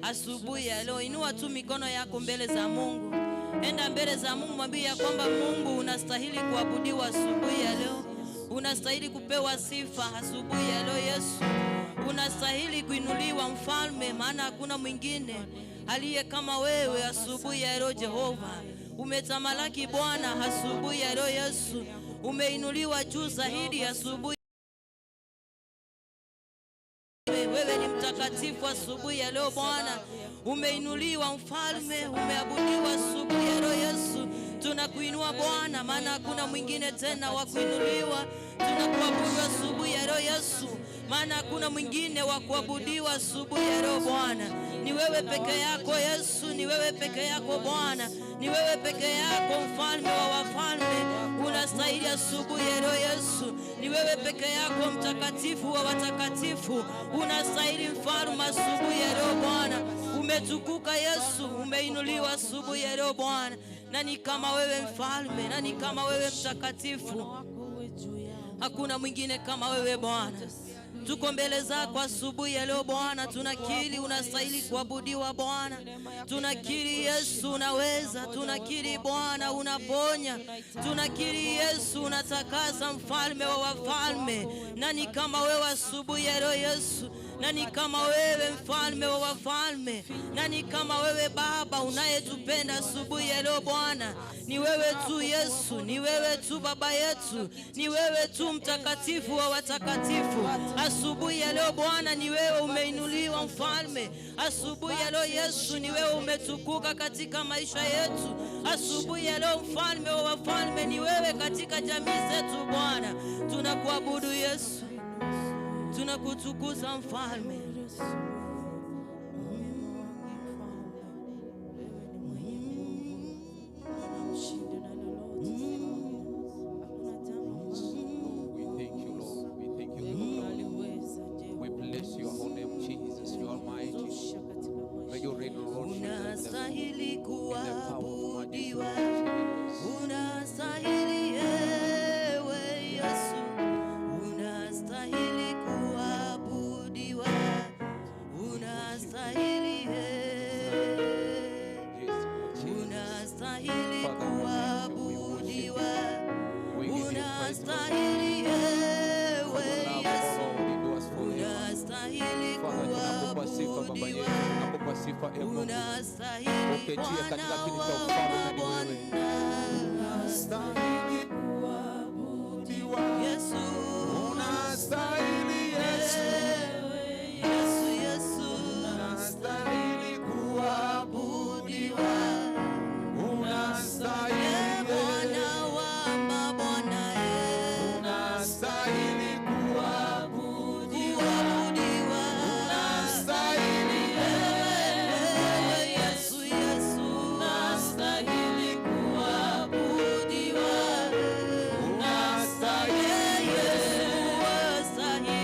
asubuhi ya leo. Inua tu mikono yako mbele za Mungu. Enda mbele za Mungu, mwambie ya kwamba Mungu unastahili kuabudiwa asubuhi ya leo. Unastahili kupewa sifa asubuhi ya leo Yesu. Unastahili kuinuliwa mfalme, maana hakuna mwingine aliye kama wewe asubuhi ya leo Jehova. Umetamalaki Bwana asubuhi ya leo Yesu. Umeinuliwa juu zaidi asubuhi. Wewe ni mtakatifu asubuhi ya leo Bwana. Umeinuliwa mfalme, umeabudiwa asubuhi ya leo Yesu. Tunakuinua Bwana, maana hakuna mwingine tena wa kuinuliwa. Tunakuabudu asubuhi ya leo Yesu, maana hakuna mwingine wa kuabudiwa asubuhi ya leo Bwana. Ni wewe peke yako Yesu, ni wewe peke yako Bwana, ni wewe peke yako mfalme wa wafalme. Unastahili asubuhi ya leo Yesu. Ni wewe peke yako mtakatifu wa watakatifu. Unastahili mfalme asubuhi ya leo Bwana. Umetukuka Yesu, umeinuliwa asubuhi ya leo Bwana. Nani kama wewe mfalme? Nani kama wewe mtakatifu? Hakuna mwingine kama wewe Bwana. Tuko mbele zako asubuhi ya leo Bwana. Tunakiri unastahili kuabudiwa Bwana. Tunakiri Yesu unaweza. Tunakiri Bwana unaponya. Tunakiri Yesu unatakasa, mfalme wa wafalme. Nani kama wewe asubuhi ya leo Yesu? Nani kama wewe mfalme wa wafalme? Nani kama wewe Baba unayetupenda asubuhi ya leo Bwana? Ni wewe tu Yesu, ni wewe tu Baba yetu, ni wewe tu mtakatifu wa watakatifu. Asubuhi ya leo Bwana, ni wewe umeinuliwa mfalme. Asubuhi ya leo Yesu, ni wewe umetukuka katika maisha yetu. Asubuhi ya leo mfalme wa wafalme, ni wewe katika jamii zetu Bwana. Tunakuabudu Yesu, tunakutukuza mfalme. Unastahili kuabudiwa, unastahili ewe Yesu, unastahili kuabudiwa, unastahili unastahili kuabudiwa, unastahili ewe Yesu, unastahili kuabudiwa, unastahili Bwana wa Bwana, unastahili kuabudiwa Yesu, unastahili Yesu, Yesu unastahili kuabudiwa, unastahili Bwana wa mabwana, unastahili kuabudiwa, unastahili Yesu, Yesu unastahili kuabudiwa, unastahili Yesu, unastahili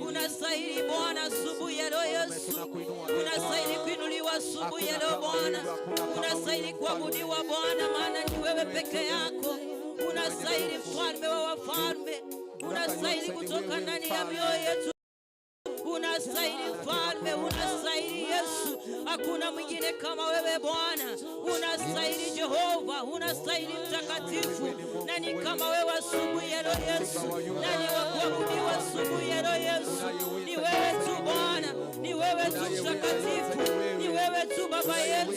Unastahili Bwana asubuhi ya leo Yesu. Unastahili kuinuliwa asubuhi ya leo Bwana. Unastahili kuabudiwa Bwana, maana ni wewe peke yako. Unastahili mfalme wa wafalme. Unastahili kutoka ndani ya mioyo yetu. Unastahili mfalme, unastahili Yesu. Hakuna mwingine kama wewe Bwana. Unastahili Jehova, unastahili mtakatifu. Nani kama wewe asubuhi ya leo Yesu? Nani wa kuabudiwa asubuhi ya leo Yesu? Ni wewe tu Bwana, ni wewe tu mtakatifu, ni wewe tu Baba yetu,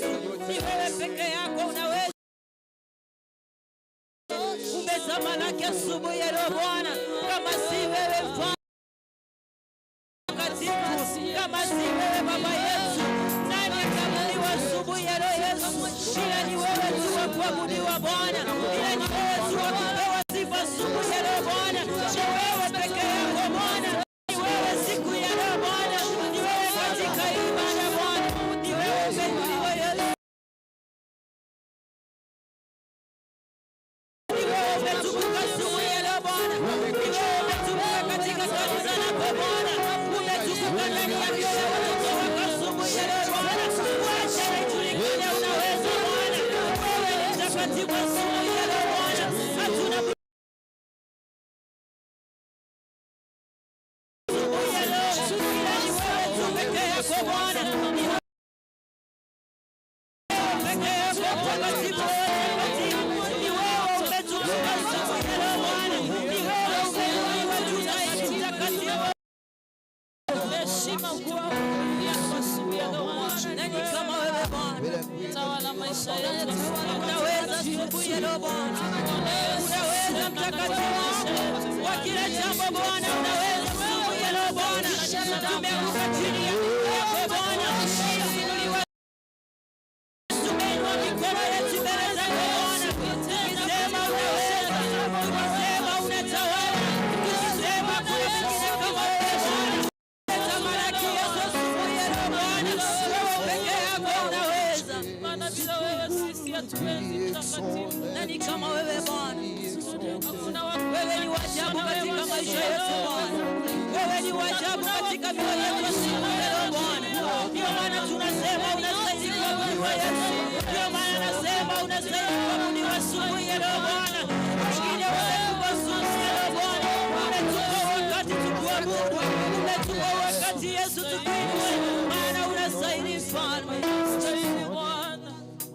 ni wewe peke yako unaweza. Umetamalaki asubuhi ya leo Bwana, kama si wewe mfalme, kama si wewe Baba yetu, nani atabudiwa asubuhi ya leo Yesu? Ila ni wewe tu wa kuabudiwa Bwana, ila ni wewe tu wa kupewa sifa asubuhi ya leo Bwana. Ni wewe peke yako Bwana, ni wewe siku ya leo Bwana, ni wewe katika ibada Bwana, ni wewe umeinuliwa Yesu, ni wewe umetukuka asubuhi ya leo Bwana, ni wewe umetukuka katika kanisa lako Bwana, umetukuka ndani ya mioyo ya watoto wako asubuhi ya leo Bwana. Wacha ijulikane unaweza Bwana, wewe ni mtakatifu asubuhi ya leo Bwana. Hatuna asubuhi ya leo, ila ni wewe tu peke yako Bwana, ni wewe peke yako mtakatifu, ni wewe umetukuka asubuhi ya leo Bwana, ni wewe umeinuliwa juu zaidi mtakatifu. Heshima kwako asubuhi ya leo Bwana. Nani kama wewe Bwana? Tawala maisha yetu. Unaweza asubuhi ya leo Bwana. Unaweza mtakatifu wa kila jambo Bwana. Unaweza asubuhi ya leo Bwana. Tumeanguka chini yako Bwana. Inuliwa. Tumeinua mikono yetu mbele zako Bwana. Tukisema unaweza. Tukisema unatawala. Tukisema kuna mwingine kama wewe Bwana. Tamalaki Yesu asubuhi ya leo Bwana. Wewe peke yako unaweza. Maana bila wewe sisi hatuwezi mtakatifu. Nani kama wewe Bwana? Wewe ni wajabu katika maisha yetu Bwana. Wewe ni wajabu katika mioyo yetu asubuhi ya leo Bwana. Ndio maana tunasema unastahili kuabudiwa Yesu. Ndio maana nasema unastahili kuabudiwa asubuhi ya leo Bwana. Wengine wametupa asubuhi ya leo Bwana. Umetupa wakati tukuabudu. Umetupa wakati Yesu tukuinue. Maana unastahili mfalme. Unastahili Bwana.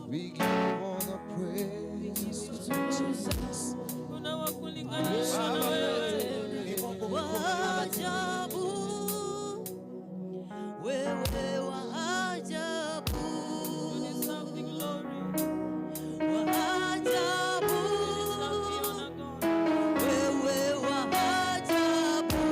We give you all the praise. Unawakulinganisha na wewe. Wajabu, wewe wa ajabu, wa ajabu, wewe wa ajabu,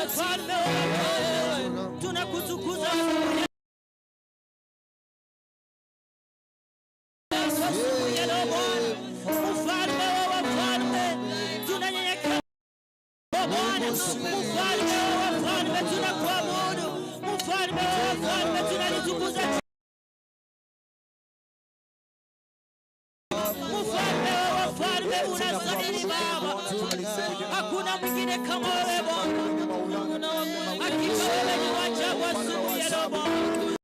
mfalme wa wafalme, tunakutukuza asubuhi ya leo Bwana, mfalme wa wafalme, tunanyenyekea Bwana, mfalme wa wafalme, tunakuabudu, mfalme wa wafalme, tunalitukuza mfalme wa wafalme, unastahili Baba, hakuna mwingine kama wewe Bwana, hakika wewe ni wa ajabu asubuhi ya leo Bwana.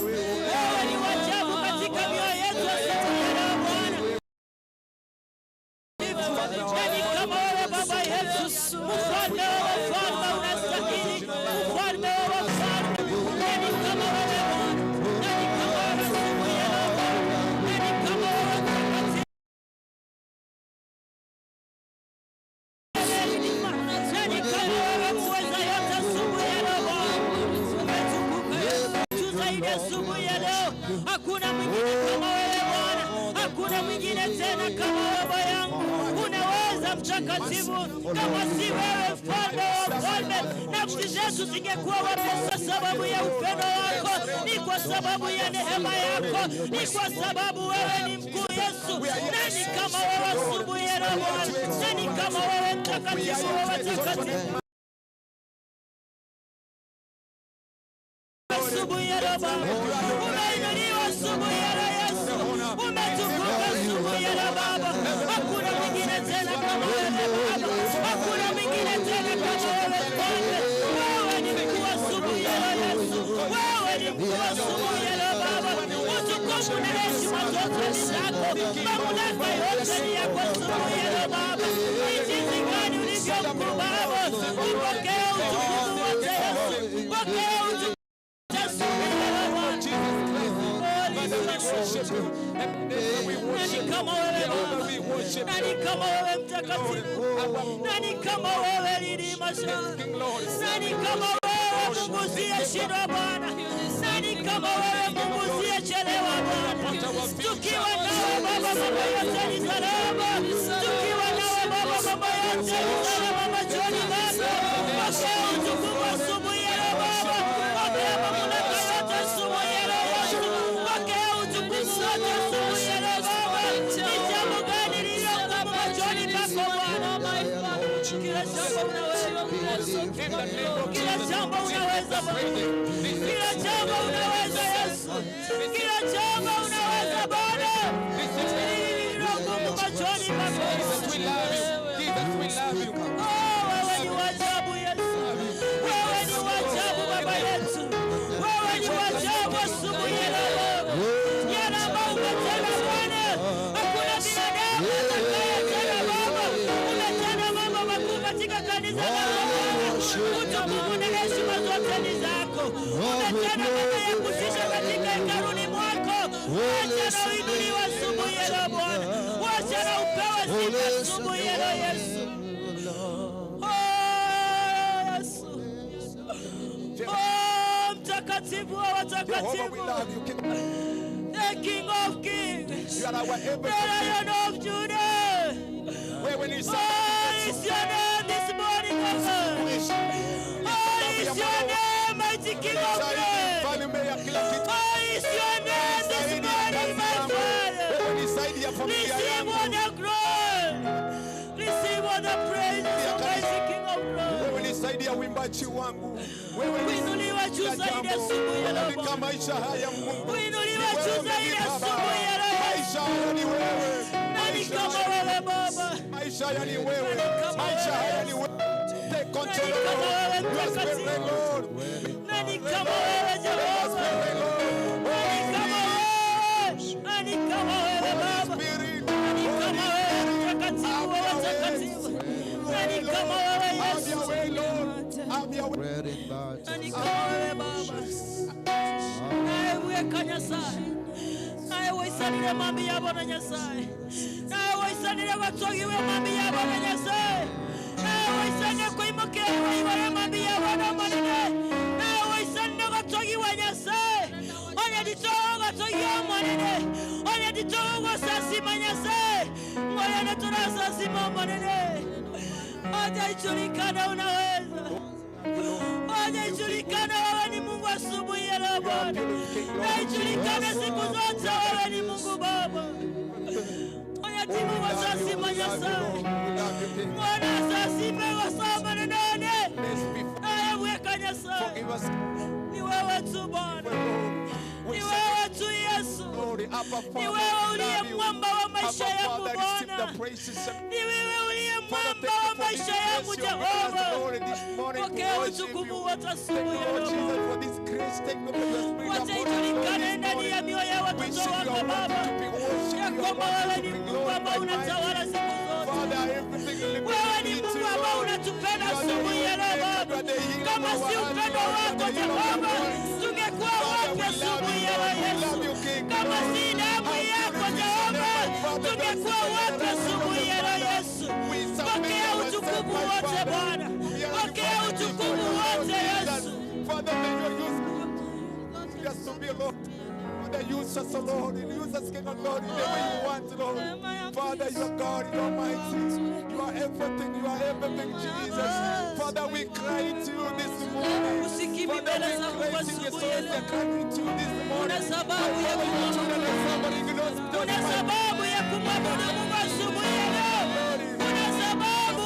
Wewe ni wa ajabu katika mioyo yetu asubuhi ya leo Bwana. Nani kama wewe Baba yetu, mfalme wa wafalme, unastahili, mfalme wa wafalme, nani kama wewe Bwana, nani kama wewe asubuhi ya leo Bwana, nani kama wewe mtakatifu, nani kama wewe muweza yote asubuhi ya leo Bwana. Umetukuka Yesu zaidi asubuhi ya leo, hakuna mwingine kama wewe Bwana, hakuna mwingine tena kama wewe yangu, unaweza mtakatifu, kama si wewe mfalme wa wafalme, nafsi zetu zingekuwa wapi? Kwa sababu ya upendo wako, ni kwa sababu ya neema yako, ni kwa sababu wewe ni mkuu Yesu. Nani kama wewe asubuhi ya leo Bwana? Nani kama wewe mtakatifu wa watakatifu? Asubuhi ya leo Baba, umeinuliwa asubuhi ya leo Yesu, umetukuka asubuhi ya leo Baba, hakuna mwingine tena kama wewe Baba, hakuna mwingine tena kama wewe Mfalme. Wewe ni mkuu asubuhi ya leo Yesu, wewe ni mkuu asubuhi ya leo Baba, utukufu na heshima zote ni zako, mamlaka yote ni yako asubuhi ya leo Baba. Ni jinsi gani ulivyo mkuu Baba, upokee utukufu wote Yesu, pokea utukufu nani kama wewe Baba, nani kama wewe mtakatifu, nani kama wewe lilimasha, nani kama wewe Mungu usiyeshindwa Bwana, nani kama wewe Mungu usiyechelewa Bwana. Tukiwa nawe Baba, mambo yote ni salama, tukiwa nawe Baba, mambo yote ni salama machoni pako. Pokea utukufu asubuhi ya leo Baba, pokea mamlaka yote asubuhi ya leo Yesu, pokea utukufu wote asubuhi ya leo Baba. Ni jambo gani lililokuwa machoni pako Bwana? Kila jambo unaweza, kila jambo unaweza Baba, kila jambo unaweza Yesu, kila jambo unaweza Bwana. Lililokuwa machoni pako, wewe ni wa ajabu Yesu, wewe ni wa ajabu Baba yetu, wewe ni wa ajabu asubuhi ya leo. Yale ambayo umetenda Bwana, hakuna binadamu atakayetenda Baba. Umetenda mambo makuu katika kanisa lako Bwana, utukufu na heshima zote ni zako. Umetenda mambo ya kutisha katika hekaluni mwako. Wacha na uinuliwe asubuhi ya leo Bwana, wacha na upewe sifa asubuhi ya leo Yesu. Mtakatifu wa watakatifu, the King of Kings, the Lion of Judah. Oh, is your name this morning, O God? Oh, is your name, mighty King of Glory? Oh, is your name this morning, my Father? Receive all the glory, receive all the praise, mighty King of Glory. Nisaidia uimbaji wangu, uinuliwe juu zaidi asubuhi ya leo. Kama maisha haya Mungu, uinuliwe juu zaidi asubuhi ya leo. Maisha haya ni wewe, nani kama wewe Baba? Maisha haya ni wewe, maisha haya ni wewe. Take control Nani kama wewe of mtakatifu? Nani kama wewe Jehova? Nani kama wewe? Nani kama wewe Baba? Nani kama wewe mtakatifu wa watakatifu? Nani kama wewe Yesu? Nani kama wewe Baba? Naye weka Nyasaye, naye waisanire mambi yabo na Nyasaye, naye waisanire watogiwe mambi yabo na Nyasaye, naye waisanire kuimokea waiware mambi yabo na manene, naye waisanire watogiwe Nyasaye, onye ditogo watogiwe manene, onye ditogo sasima Nyasaye, ngoya netura sasima manene. Wacha ijulikane unaweza. Wacha ijulikane wewe ni Mungu asubuhi ya leo Bwana. Na ijulikane siku zote wewe ni Mungu Baba. Timu wazazi manyasa mwana sasi mewa sama nenene aya weka nyasa ni wewe tu Bwana, ni wewe tu Yesu, ni wewe uliye mwamba wa maisha yangu Bwana, ni wewe uliye mwamba wa maisha yangu Jehova. Pokea utukufu wote asubuhi ya leo, wacha ijulikane ndani ya mioyo ya watoto wako Baba, ya kwamba wewe ni Mungu ambao unatawala siku zote. Wewe ni Mungu ambao unatupenda asubuhi ya leo Baba. Kama si upendo wako Jehova, tungekuwa wapi asubuhi ya leo Yesu? Kama si damu yako Jehova, tungekuwa wapi asubuhi ya leo Yesu? Pokea utukufu wote Bwana, pokea utukufu wote Yesu. Father, may you use us to be Lord. Father, use us, Lord. Use us, King of Lord, in the way you want, Lord. Father, you are God, you are mighty. You are everything, Jesus. Father, we cry to you this morning. Father, we cry to you this morning. Una sababu ya kumwabudu Mungu asubuhi ya leo. Una sababu,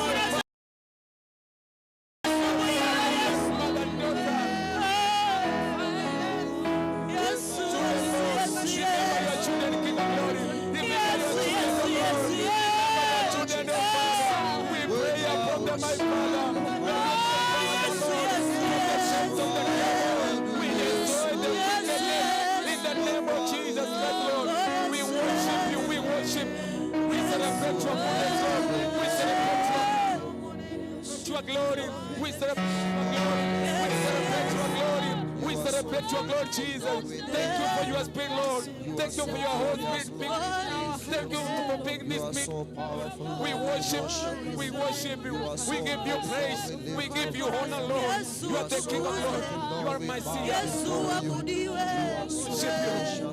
We celebrate your glory, Jesus. Thank you for your spirit, Lord. Thank you for your Holy Spirit. Thank you for being this big. We worship you. We give you praise. We give you honor, Lord. You are the King of Lord. You are my Savior.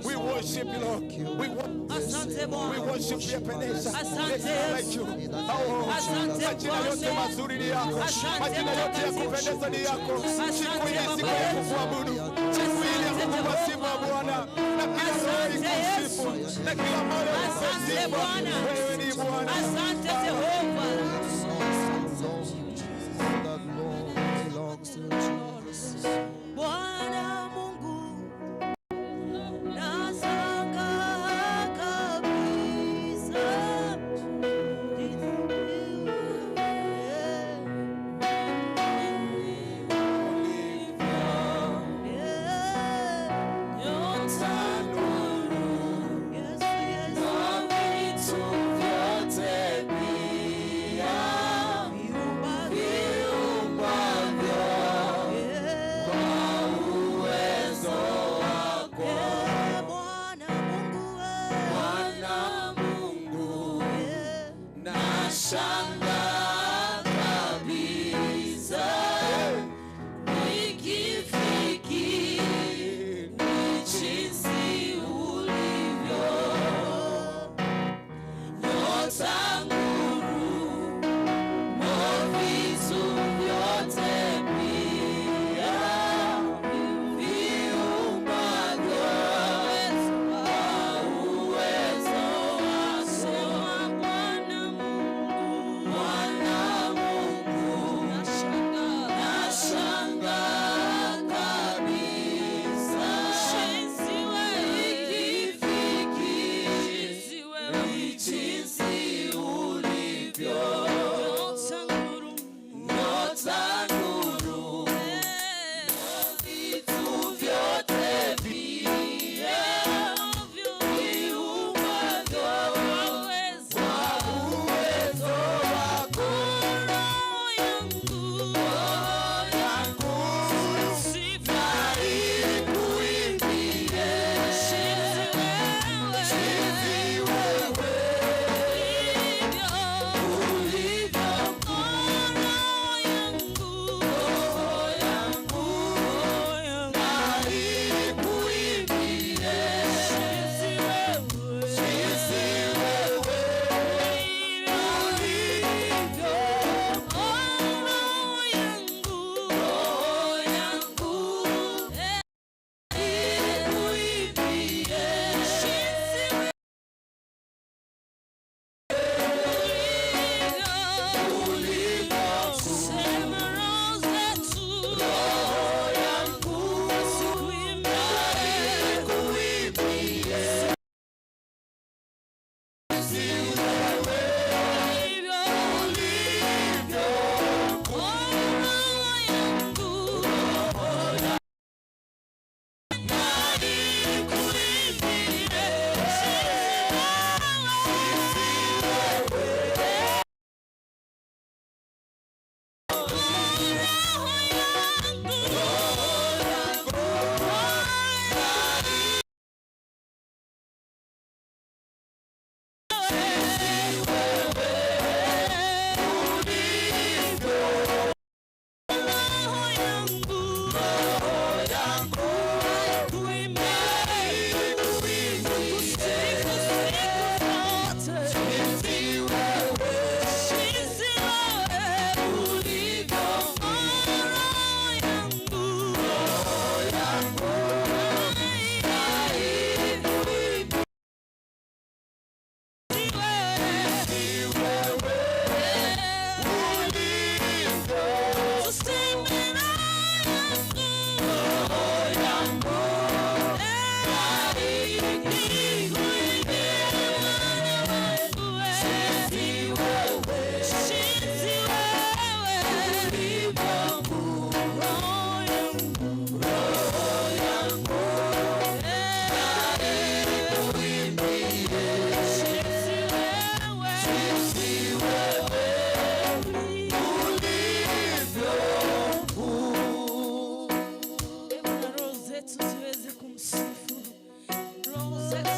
We worship you, Lord. We worship you, Ebenezer. Like you. Majina yote mazuri ni yako. Majina yote ya kupendeza ni yako. Siku hii siku ya kukuabudu. Siku hii ya kukusifu Bwana. Na kila roho ikusifu. Na kila moyo ikusifu. Wewe ni Bwana. Asante Jehova. Bwana Mungu nasanga kabisa. Vitu vyote pia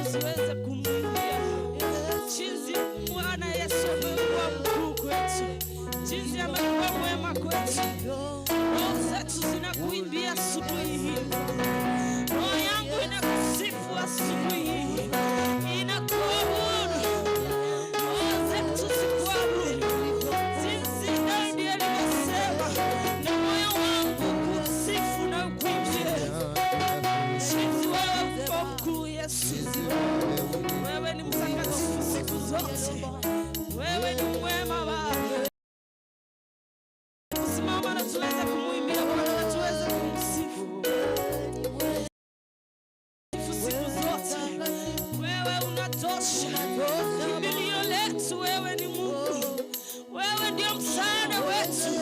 tusiweze kumwimbia jinsi Bwana Yesu amekuwa mkuu kwetu, jinsi amekuwa mwema kwetu. Roho zetu zinakuimbia asubuhi hii, roho yangu inakusifu asubuhi hii, inakuabudu. Roho zetu zikuabudu jinsi Daudi alivyosema, na moyo wangu kusifu na kuimbia jinsi wewe uko mkuu Yesu. Wewe ni mtakatifu siku zote, wewe ni mwema Baba. Simama na tuweze kumuimbia Bwana, na tuweze kumsifu siku zote. Wewe unatosha, kimbilio letu, wewe ni Mungu, wewe ndio msaada wetu,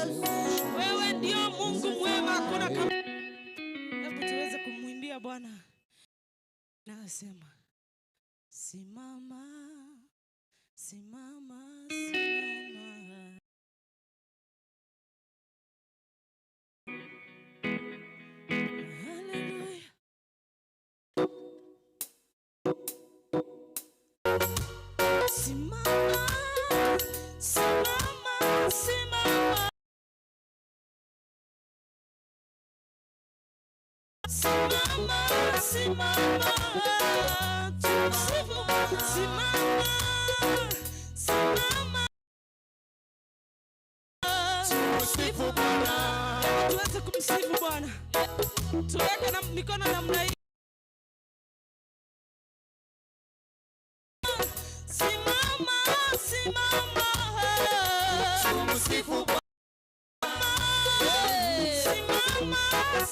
wewe ndio Mungu mwema, hakuna kama. Hebu tuweze kumuimbia Bwana. Nasema simama, simama, simama. Hallelujah. Simama, simama, simama. Simama, simama, tumsifu. Simama, simama, tumsifu Bwana. Tuweze kumsifu Bwana, tuweke na mikono namna hii. Simama, simama, tumsifu Bwana. Simama,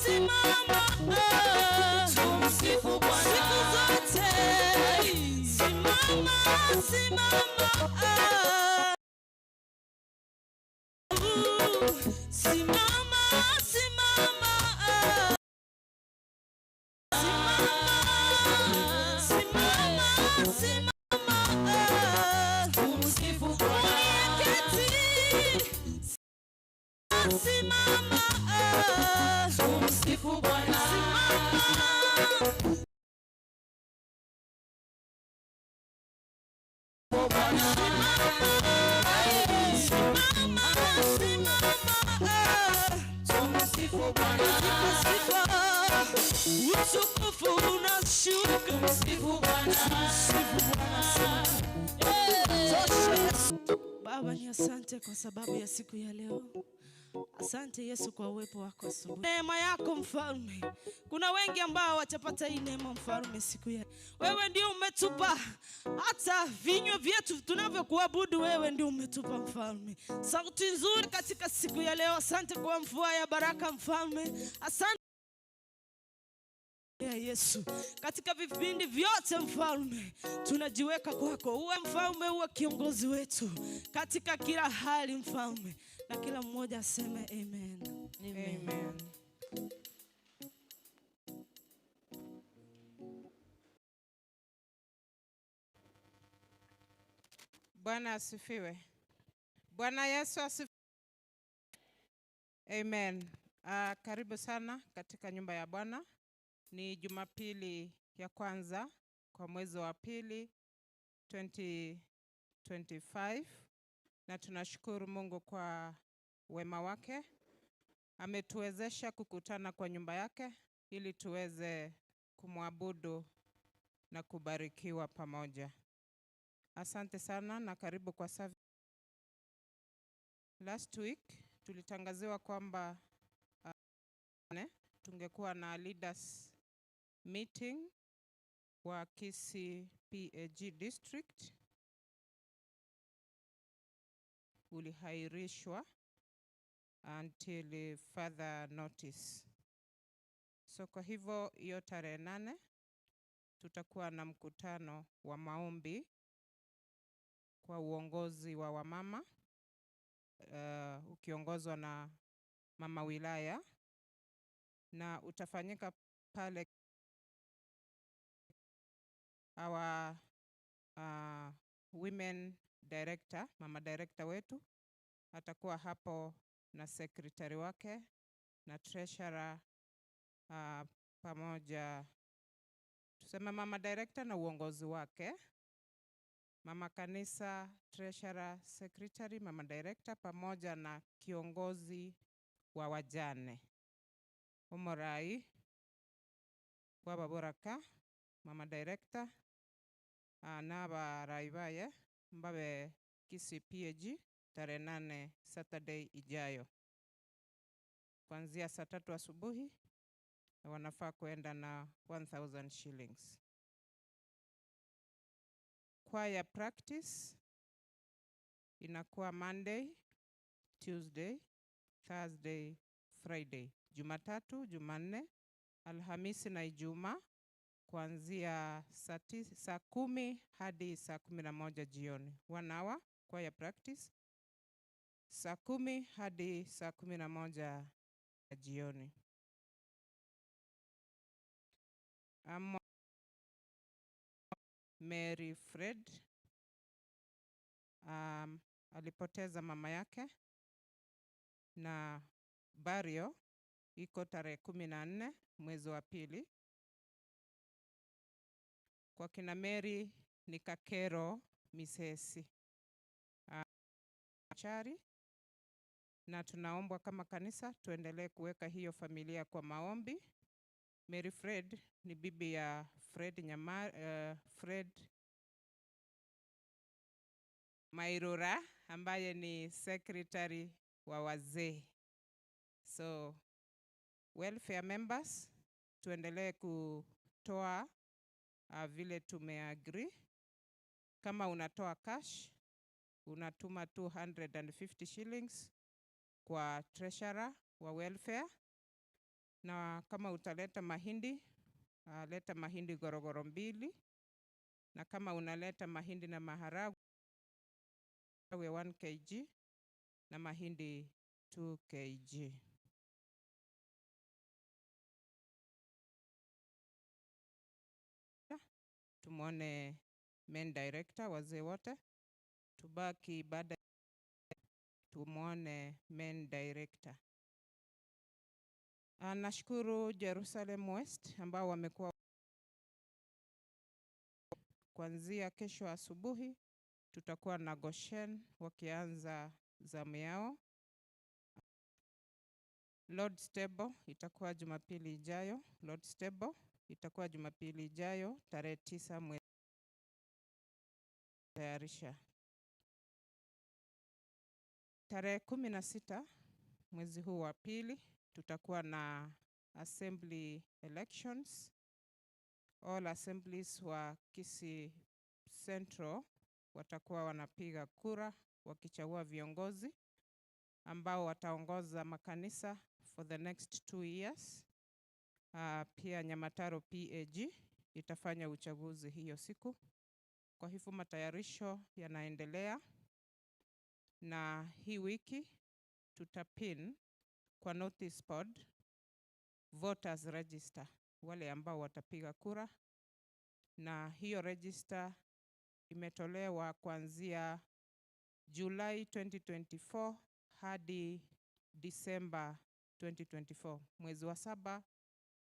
simama, tumsifu Bwana siku zote. Simama, simama, simama, simama, simama, simama, tumsifu Bwana. Simama, tumsifu Bwana. Tumsifu Bwana. Utukufu unashuka. Tumsifu Bwana. Baba, ni asante kwa sababu ya siku ya leo. Asante Yesu kwa uwepo wako asubuhi. Neema yako Mfalme. Kuna wengi ambao watapata hii neema Mfalme siku ya. Wewe ndio umetupa hata vinywa vyetu tunavyokuabudu, wewe ndio umetupa Mfalme sauti nzuri katika siku ya leo. Asante kwa mvua ya baraka Mfalme. Asante ya Yesu, katika vipindi vyote Mfalme tunajiweka kwako. Uwe Mfalme, uwe kiongozi wetu katika kila hali Mfalme, na kila mmoja aseme amen. Amen. Amen. Bwana asifiwe. Bwana Yesu asifiwe. Amen. Karibu sana katika nyumba ya Bwana. Ni Jumapili ya kwanza kwa mwezi wa pili 2025, na tunashukuru Mungu kwa wema wake. Ametuwezesha kukutana kwa nyumba yake ili tuweze kumwabudu na kubarikiwa pamoja. Asante sana na karibu kwa service. Last week tulitangaziwa kwamba tungekuwa na leaders meeting wa Kisii PAG district. Ulihairishwa until further notice. So kwa hivyo hiyo tarehe 8 tutakuwa na mkutano wa maombi kwa uongozi wa wamama, ukiongozwa na mama wilaya, na utafanyika pale. Our women director, mama director wetu atakuwa hapo na secretary wake na treasurer pamoja tuseme mama director na uongozi wake, mama kanisa, treasurer, secretary, mama director pamoja na kiongozi wa wajane. Umorai Baba Boraka, mama director, naba raibaye mbabe KCPAG tarehe 8 Saturday ijayo. Kuanzia saa 3 asubuhi wanafaa kuenda na 1000 shillings. Choir practice inakuwa Monday, Tuesday, Thursday, Friday. Jumatatu, Jumanne, Alhamisi na Ijumaa kuanzia saa 10 hadi saa 11 jioni. 1 hour choir practice. Saa 10 hadi saa 11 jioni. Mary Fred alipoteza mama yake na burial iko tarehe 14 mwezi wa pili. Kwa kina Mary ni Kakero Misesi Chari, na tunaombwa kama kanisa tuendelee kuweka hiyo familia kwa maombi. Mary Fred ni bibi ya Fred Mairura ambaye ni secretary wa wazee. So welfare members tuendelee kutoa vile tumeagree. Kama unatoa cash, unatuma 250 shillings kwa treasurer wa welfare, na kama utaleta mahindi, leta mahindi gorogoro 2, na kama unaleta mahindi na maharagwe 1 kg na mahindi 2 kg. Tumwone main director, wazee wote tubaki baada, tumwone main director. Nashukuru Jerusalem West ambao wamekuwa kuanzia kesho asubuhi tutakuwa na Goshen wakianza zamu yao. Lord's Table itakuwa Jumapili ijayo. Lord's Table itakuwa Jumapili ijayo tarehe 9 mwezi tayarisha. Tarehe 16 mwezi huu wa pili tutakuwa na assembly elections. All assemblies wa Kisii Central watakuwa wanapiga kura wakichagua viongozi ambao wataongoza makanisa for the next 2 years. Pia Nyamataro PAG itafanya uchaguzi hiyo siku. Kwa hivyo matayarisho yanaendelea, na hii wiki tutapin kwa notice board voters register, wale ambao watapiga kura, na hiyo register imetolewa kuanzia July 2024 hadi December 2024, mwezi wa 7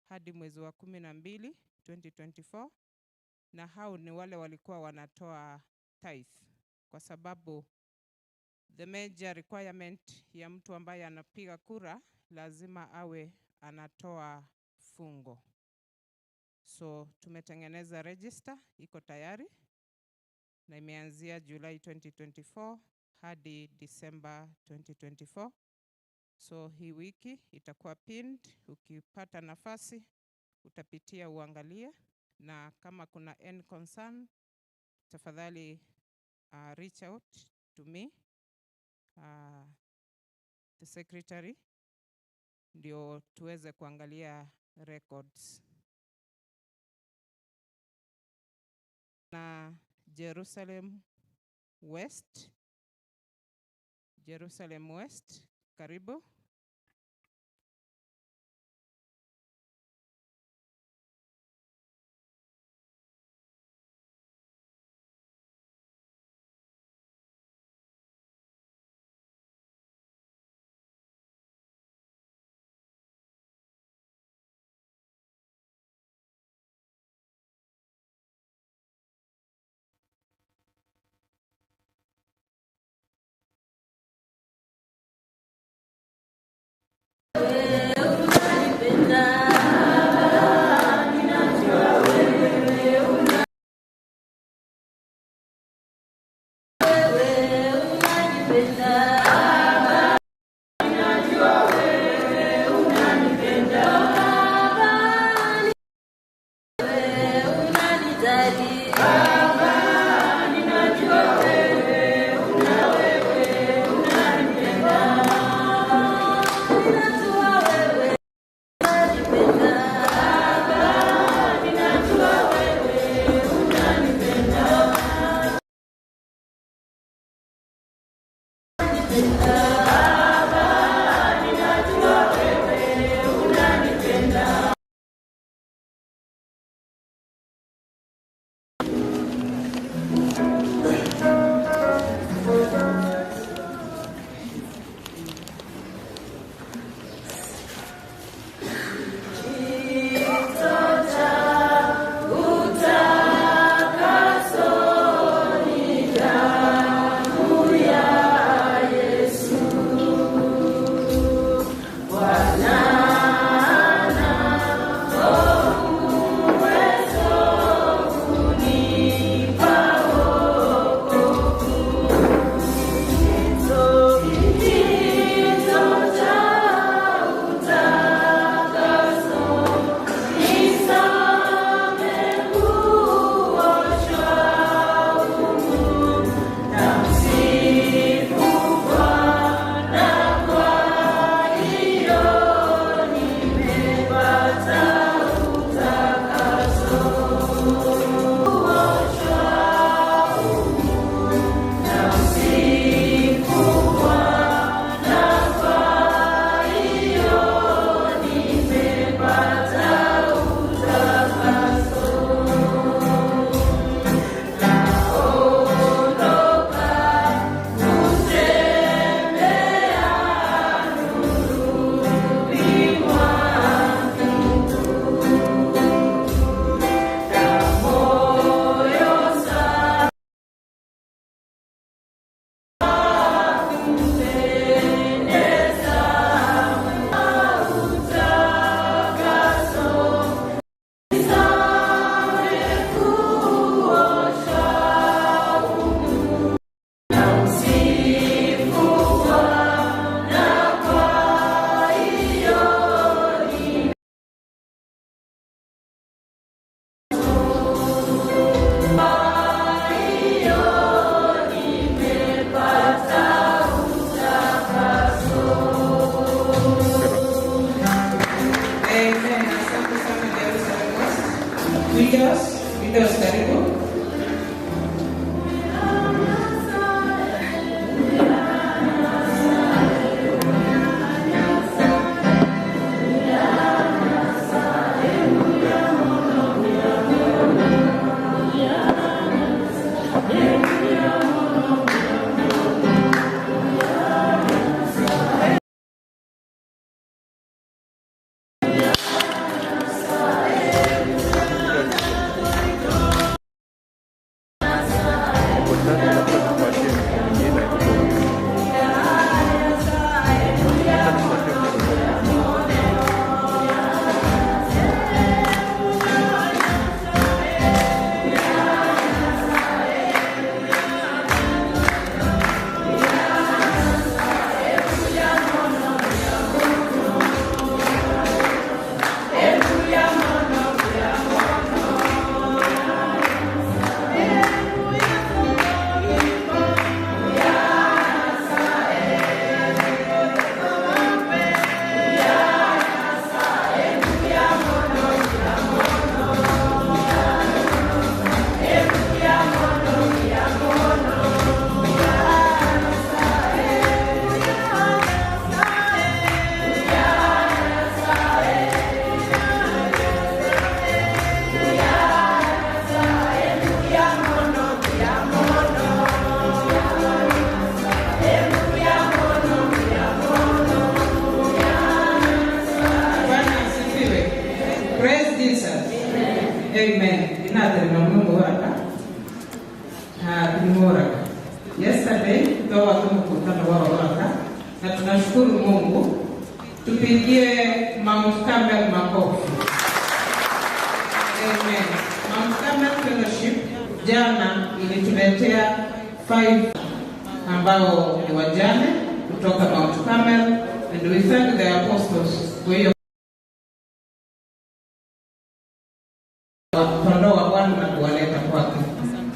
hadi mwezi wa 12 2024, na hao ni wale walikuwa wanatoa tithe, kwa sababu the major requirement ya mtu ambaye anapiga kura lazima awe anatoa fungo. So tumetengeneza register, iko tayari na imeanzia July 2024 hadi December 2024. So hii wiki itakuwa pinned. Ukipata nafasi utapitia uangalie, na kama kuna any concern tafadhali reach out to me, the secretary, ndio tuweze kuangalia records. Na Jerusalem West, karibu. Widows karibu. Yesterday tukawa tumekutana wao hapa na tunashukuru Mungu. Tupigie Mount Carmel makofi. Amen. Mount Carmel Fellowship jana ilituletea 5 ambao ni wajane kutoka Mount Carmel, and we thank the apostles for your kuondoa Bwana na kuwaleta kwake.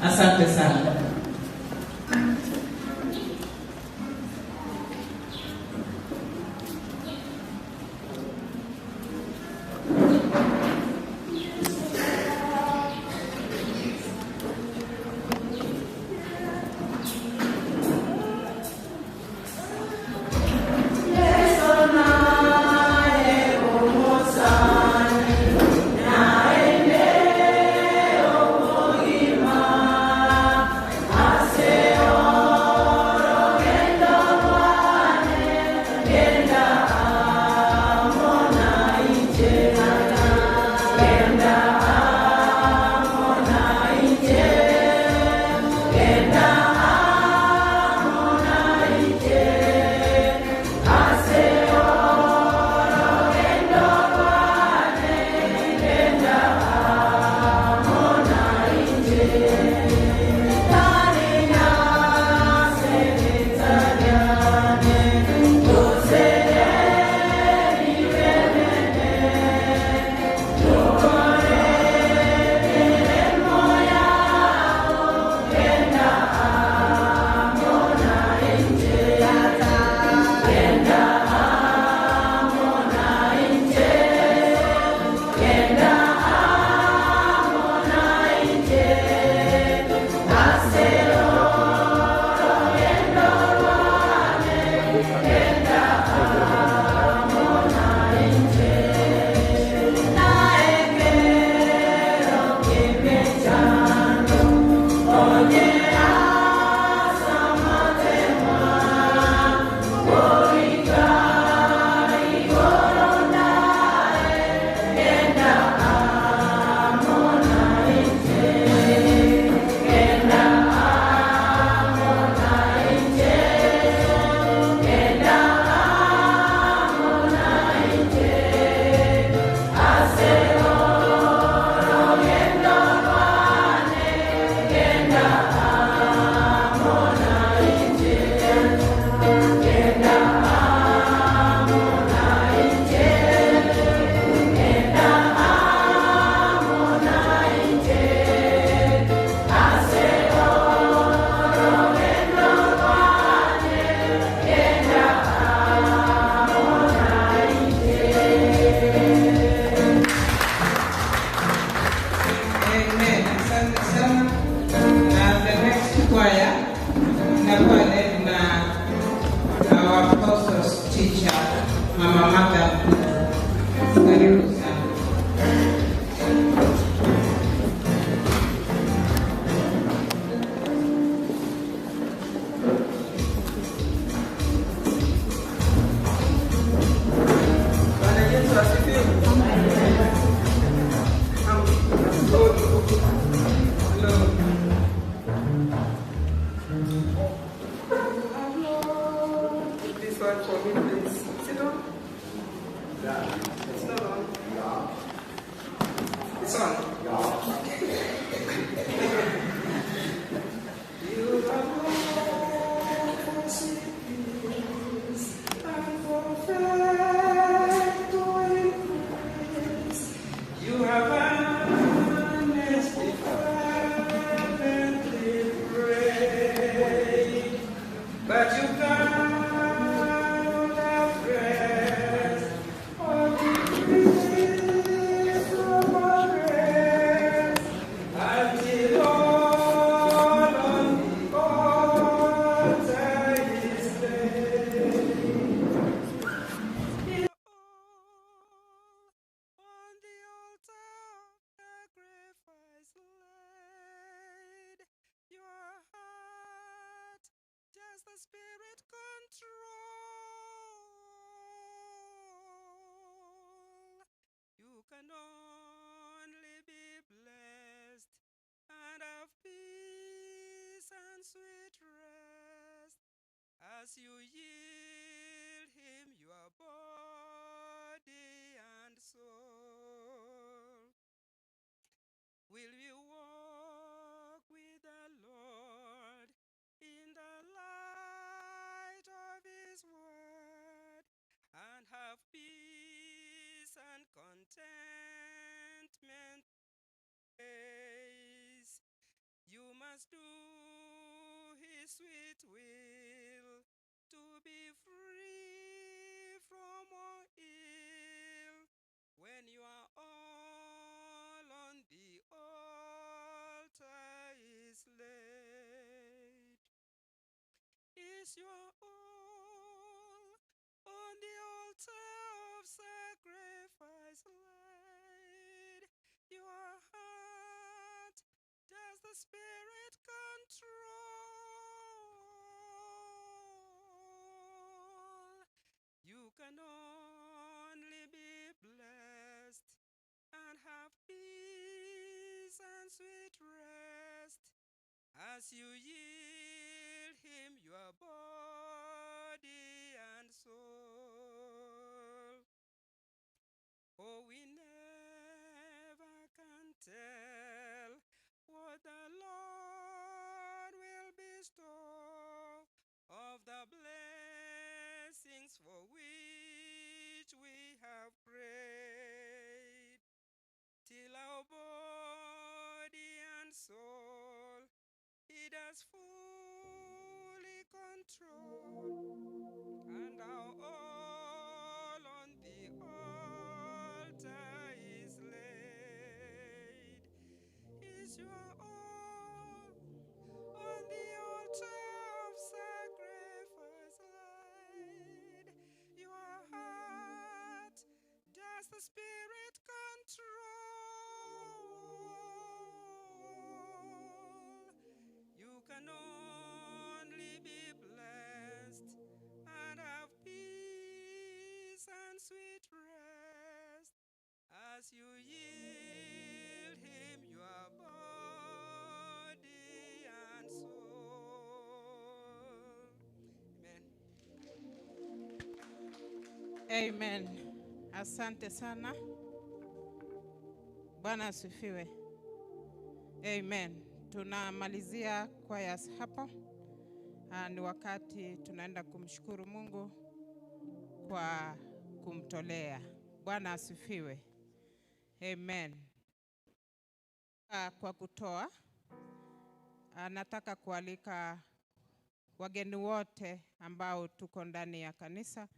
Asante sana. Yes, oh, On the altar of sacrifice laid, your heart, just the Spirit control. You can only be blessed and have peace and sweet rest as you yield him your body and soul. Will you walk with the Lord in the light of his word and have peace and contentment? You must do his sweet will to be free from all ill. When you are all on the altar is laid, is your all on the altar of sacrifice laid? Your heart, does the Spirit control? You can only be blessed and have peace and sweet rest as you yield him your body and soul. Oh, we never can tell what the Lord will bestow of the blessings for which we have prayed, till our body and soul he does fully control, and our all on the altar is laid. Is your all on the altar of sacrifice laid? Your heart, does the Spirit control? You can only be blessed and have peace and sweet rest as you yield him your body and soul. Amen. Amen. Asante sana. Bwana asifiwe. Amen. Tunamalizia kwayas hapo. Ni wakati tunaenda kumshukuru Mungu kwa kumtolea. Bwana asifiwe. Amen. Kwa kutoa, nataka kualika wageni wote ambao tuko ndani ya kanisa.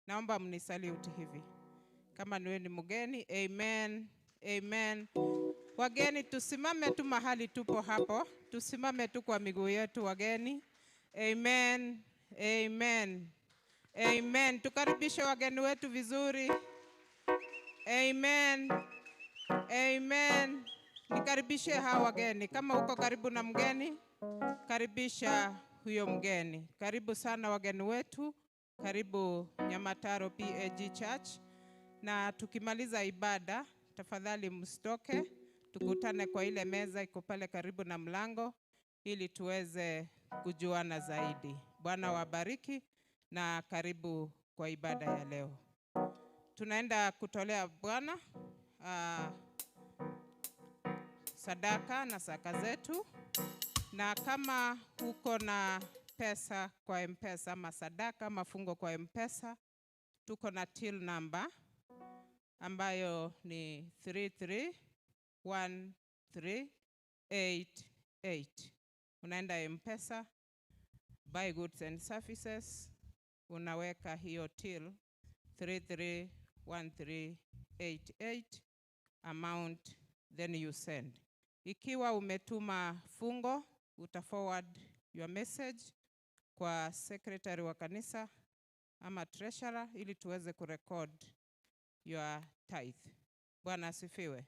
Naomba mnisaliuti hivi. Kama niwe ni mgeni, amen, amen. Wageni tusimame tu mahali tupo hapo. Tusimame tu kwa miguu yetu wageni. Amen, amen, amen. Tukaribishe wageni wetu vizuri. Amen, amen. Nikaribishe hawa wageni. Kama uko karibu na mgeni, karibisha huyo mgeni. Karibu sana wageni wetu. Karibu Nyamataro PAG Church. Na tukimaliza ibada, tafadhali msitoke. Tukutane kwa ile meza iko pale karibu na mlango ili tuweze kujuana zaidi. Bwana wabariki na karibu kwa ibada ya leo. Tunaenda kutolea Bwana sadaka na saka zetu, na kama uko na pesa kwa M-Pesa ama sadaka mafungo kwa M-Pesa, tuko na till number ambayo ni 331388. Unaenda M-Pesa, buy goods and services, unaweka hiyo till 331388 amount, then you send. Ikiwa umetuma fungo, forward your message kwa secretary wa kanisa ama treasurer ili tuweze kurecord your tithe. Bwana asifiwe.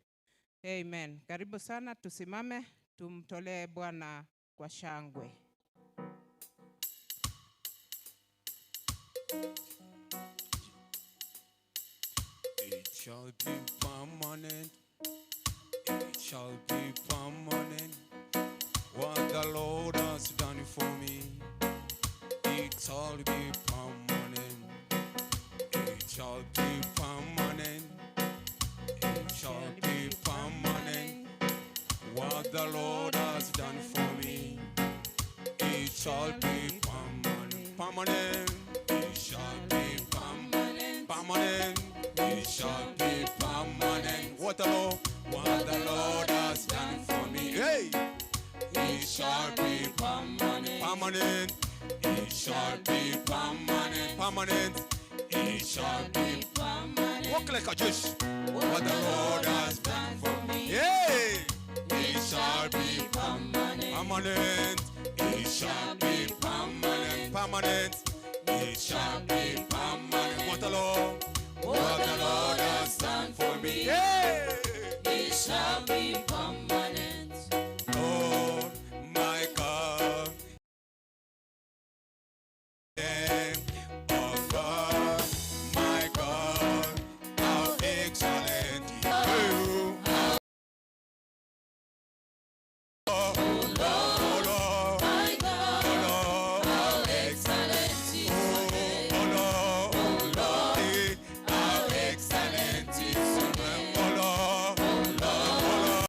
Amen. Karibu sana, tusimame tumtolee Bwana kwa shangwe. It shall be permanent. It shall be permanent. What the Lord has done for me, it shall be permanent. It shall be permanent. It shall be permanent. What the Lord has done for me, it shall be permanent. Permanent. It shall be permanent. Permanent. It shall be permanent. What the Lord has done for me, hey, it shall be permanent. Permanent. It shall be permanent. Permanent. It shall be permanent. Walk like a Jewish. What the Lord has done for me, hey, it shall be permanent. Permanent. It shall be permanent. Permanent. It shall be permanent. What the Lord has done for me, hey, It shall be permanent. Lord, my God, oh God, my God, how excellent is you. Oh Lord, My God, oh Lord, how excellent is your name. oh Lord, how excellent is your name. Oh Lord, oh Lord.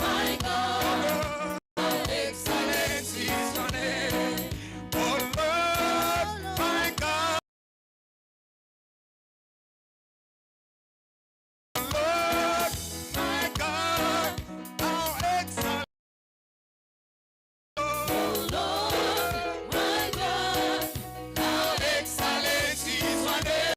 My God, how Excellent is your name, oh Lord, my God. Lord, my God, how excellent. Lord, my God, how Excellent is your name.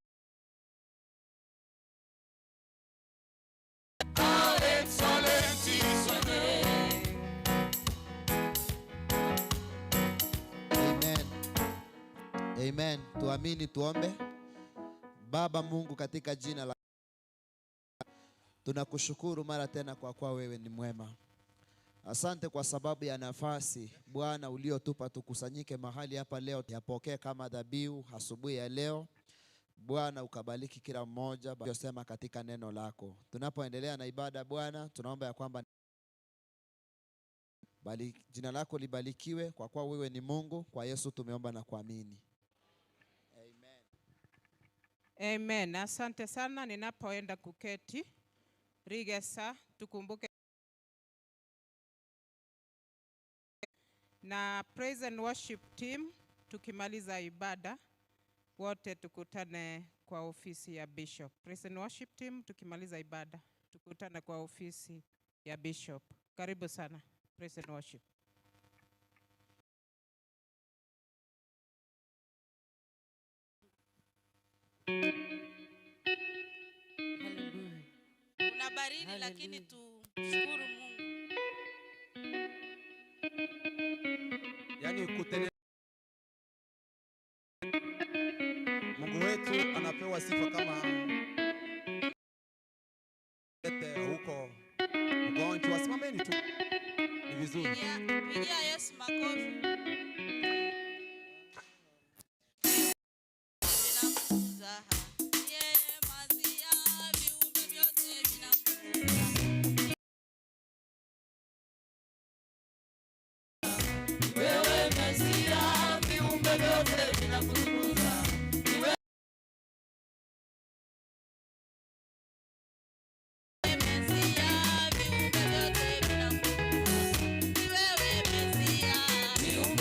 How excellent is your name. Amen. Amen. Tuamini, tuombe. Baba Mungu, katika jina la tunakushukuru mara tena kwa kuwa wewe ni mwema. Asante kwa sababu ya nafasi Bwana uliotupa tukusanyike mahali hapa leo, yapokee kama dhabihu asubuhi ya leo. Bwana ukabariki kila mmoja unasema katika neno lako. Tunapoendelea na ibada Bwana, tunaomba ya kwamba jina lako libarikiwe kwa kuwa wewe ni Mungu. Kwa Yesu tumeomba na kuamini. Amen. Amen. Asante sana. Ninapoenda kuketi, Rigesa, tukumbuke na praise and worship team. Tukimaliza ibada wote tukutane kwa ofisi ya Bishop. Praise and worship team, tukimaliza ibada tukutane kwa ofisi ya Bishop. Karibu sana. Praise and worship. Hallelujah. Kuna baridi lakini tushukuru Mungu. Yani kutene Mungu wetu anapewa sifa kama huko mgonjwa. Simameni tu, ni vizuri. Pigia Yesu makofi. Wewe Mesia, viumbe vyote vinakutukuza. Wewe Mesia, viumbe vyote vinakutukuza. Wewe Mesia, viumbe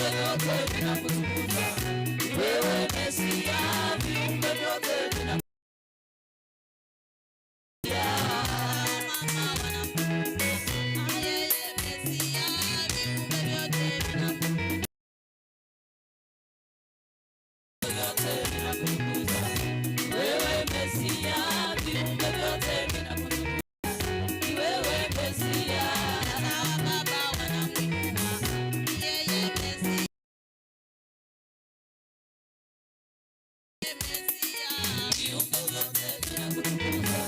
vyote vinakutukuza. Wewe Mesia, viumbe vyote vinakutukuza. Wewe Mesia, na Baba wanakuinua. Yeye Mesia. Mesia, viumbe vyote vinakutukuza.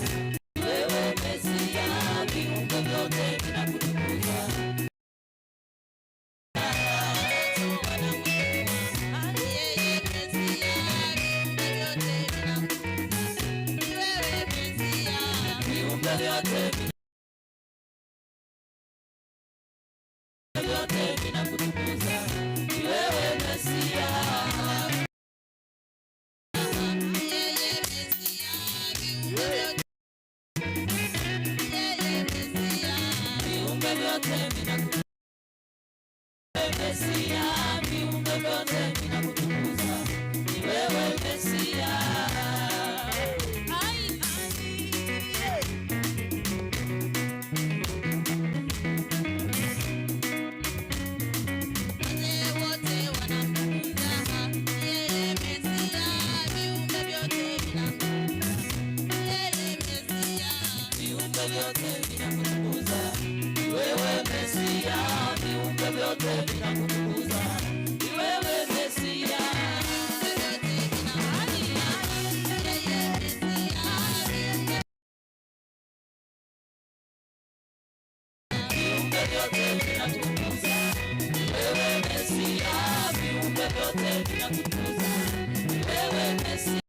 Wewe Mesia, viumbe vyote vinakutukuza. Vyote vinakutukuza. Wewe Mesia. Yeye Mesia, viumbe vyote. Yeye Mesia, viumbe vyote vinakutukuza. Mesia, viumbe vyote vinakutukuza. Wewe Mesia.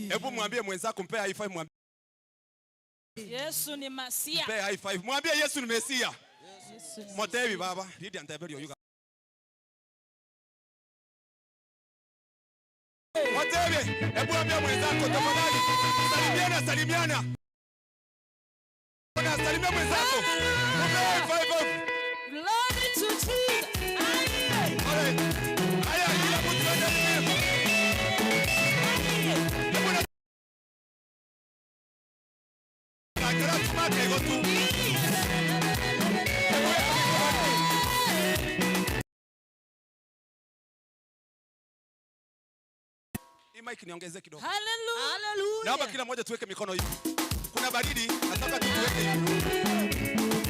Hebu mwambie mwenzako, mpe high five, mwambie Yesu ni Masia. mpe high five, mwambie Yesu ni Mesia. Motevi baba, ridi antebeli yuga. Motevi, hebu mwambie mwenzako tafadhali, salimiana. Salimia mwenzako. Mpe high five. Glory to Jesus. Aya, kila mtu anaenda. Mike niongezee kidogo. Hallelujah. Naomba kila mmoja tuweke mikono hivi. Kuna baridi, nataka tuweke hivi.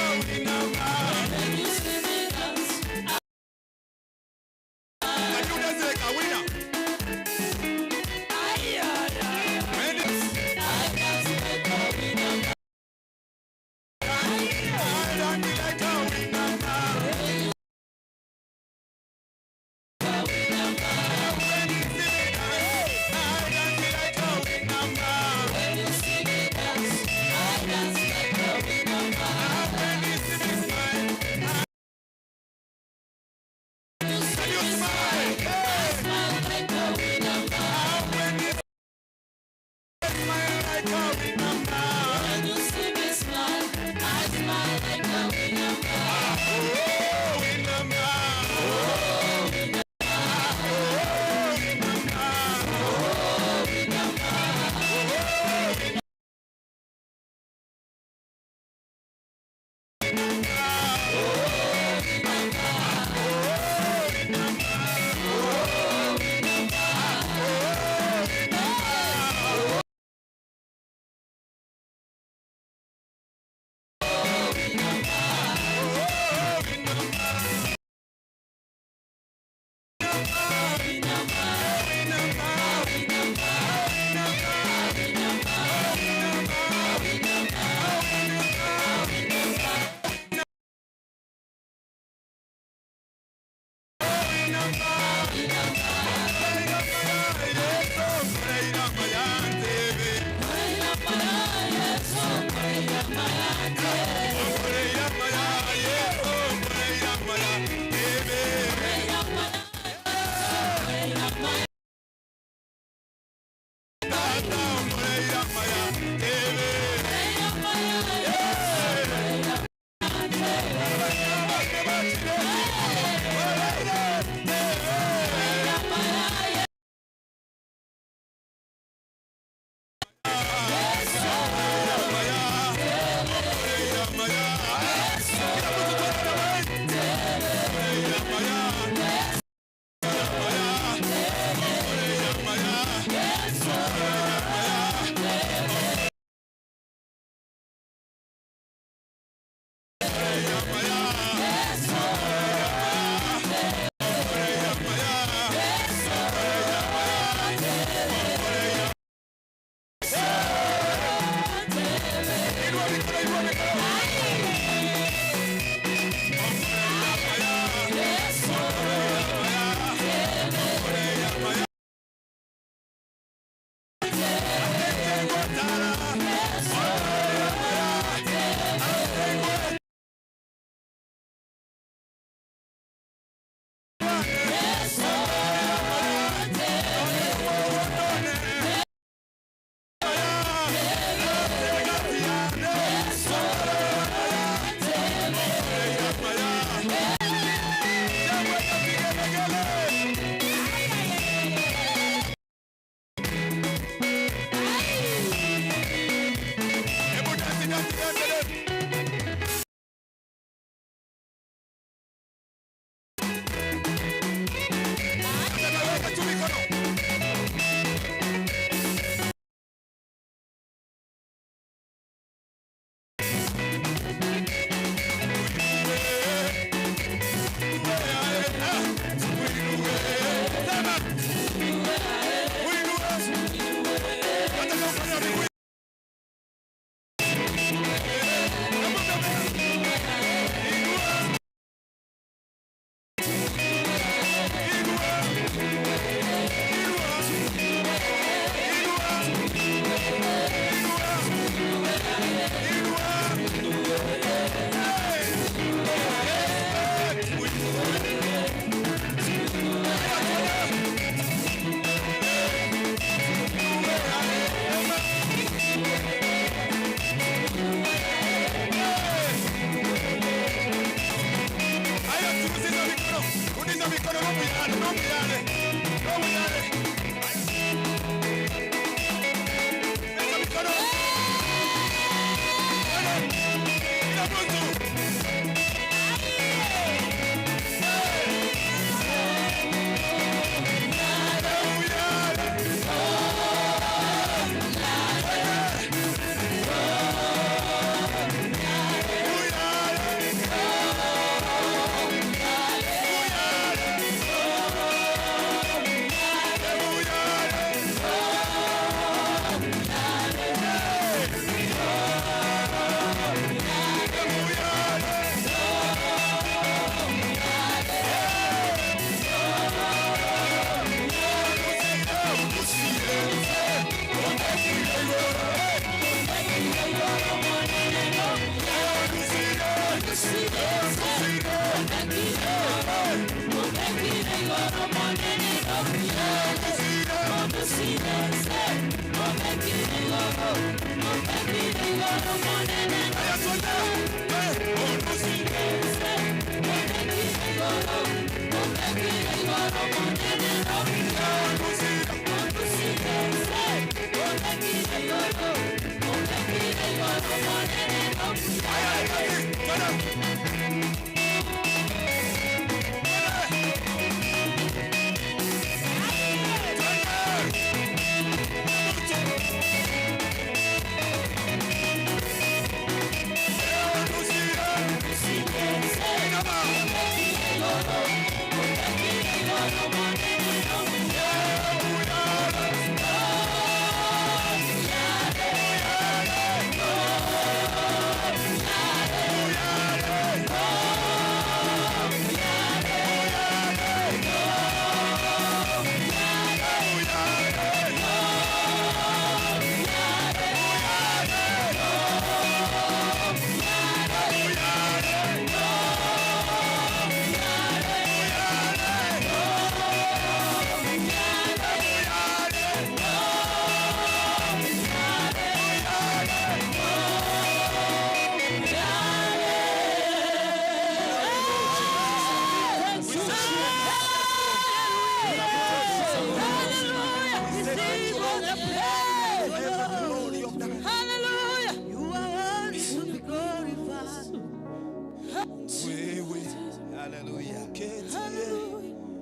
Wewe Oh,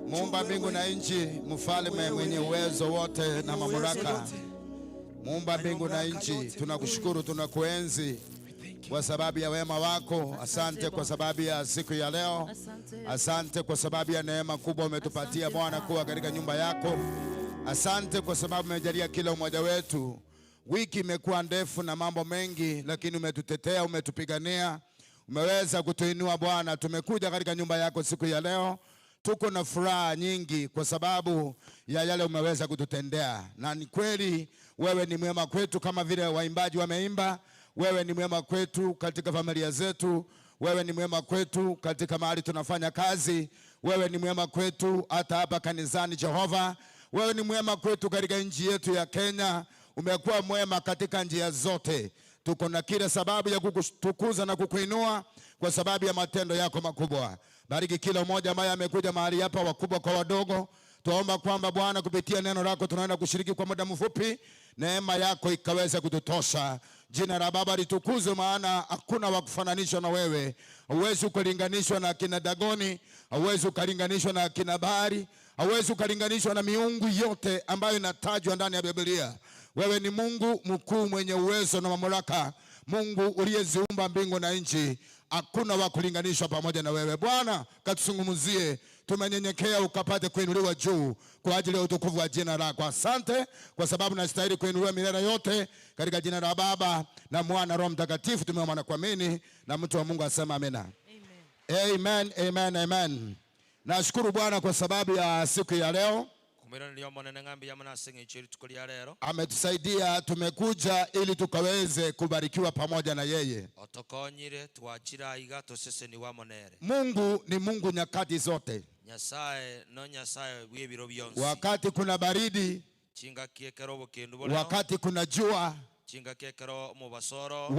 Muumba mbingu na nchi, mfalme mwenye uwezo wote na mamlaka. Muumba mbingu na nchi, tunakushukuru, tunakuenzi kwa sababu ya wema wako. Asante kwa sababu ya siku ya leo. Asante kwa sababu ya neema kubwa umetupatia Bwana kuwa katika nyumba yako. Asante kwa sababu umejalia kila mmoja wetu. Wiki imekuwa ndefu na mambo mengi, lakini umetutetea, umetupigania, umeweza kutuinua Bwana. Tumekuja katika nyumba yako siku ya leo. Tuko na furaha nyingi kwa sababu ya yale umeweza kututendea. Na ni kweli wewe ni mwema kwetu, kama vile waimbaji wameimba. Wewe ni mwema kwetu katika familia zetu. Wewe ni mwema kwetu katika mahali tunafanya kazi. Wewe ni mwema kwetu hata hapa kanisani Jehova. Wewe ni mwema kwetu katika nchi yetu ya Kenya. Umekuwa mwema katika njia zote. Tuko na kila sababu ya kukutukuza na kukuinua kwa sababu ya matendo yako makubwa. Bariki kila mmoja ambaye amekuja mahali hapa, wakubwa kwa wadogo. Tuomba kwamba Bwana, kupitia neno lako tunaenda kushiriki kwa muda mfupi, neema yako ikaweza kututosha. Jina la Baba litukuzwe, maana hakuna wa kufananishwa na wewe. Huwezi kulinganishwa na kina Dagoni, huwezi kulinganishwa na kina Bahari, huwezi kulinganishwa na miungu yote ambayo inatajwa ndani ya Biblia. Wewe ni Mungu mkuu mwenye uwezo na mamlaka, Mungu uliyeziumba mbingu na nchi. Hakuna wa kulinganishwa pamoja na wewe. Bwana, katuzungumzie, tumenyenyekea ukapate kuinuliwa juu kwa ajili ya utukufu wa jina lako. Asante kwa sababu nastahili kuinuliwa milele yote, katika jina la Baba na Mwana Roho Mtakatifu tumeomba na kuamini, na mtu wa Mungu asema amina. Amen, amen, amen. Nashukuru Bwana kwa sababu ya siku ya leo. Ametusaidia, tumekuja ili tukaweze kubarikiwa pamoja na yeye. Mungu ni Mungu nyakati zote. Wakati kuna baridi, wakati kuna jua,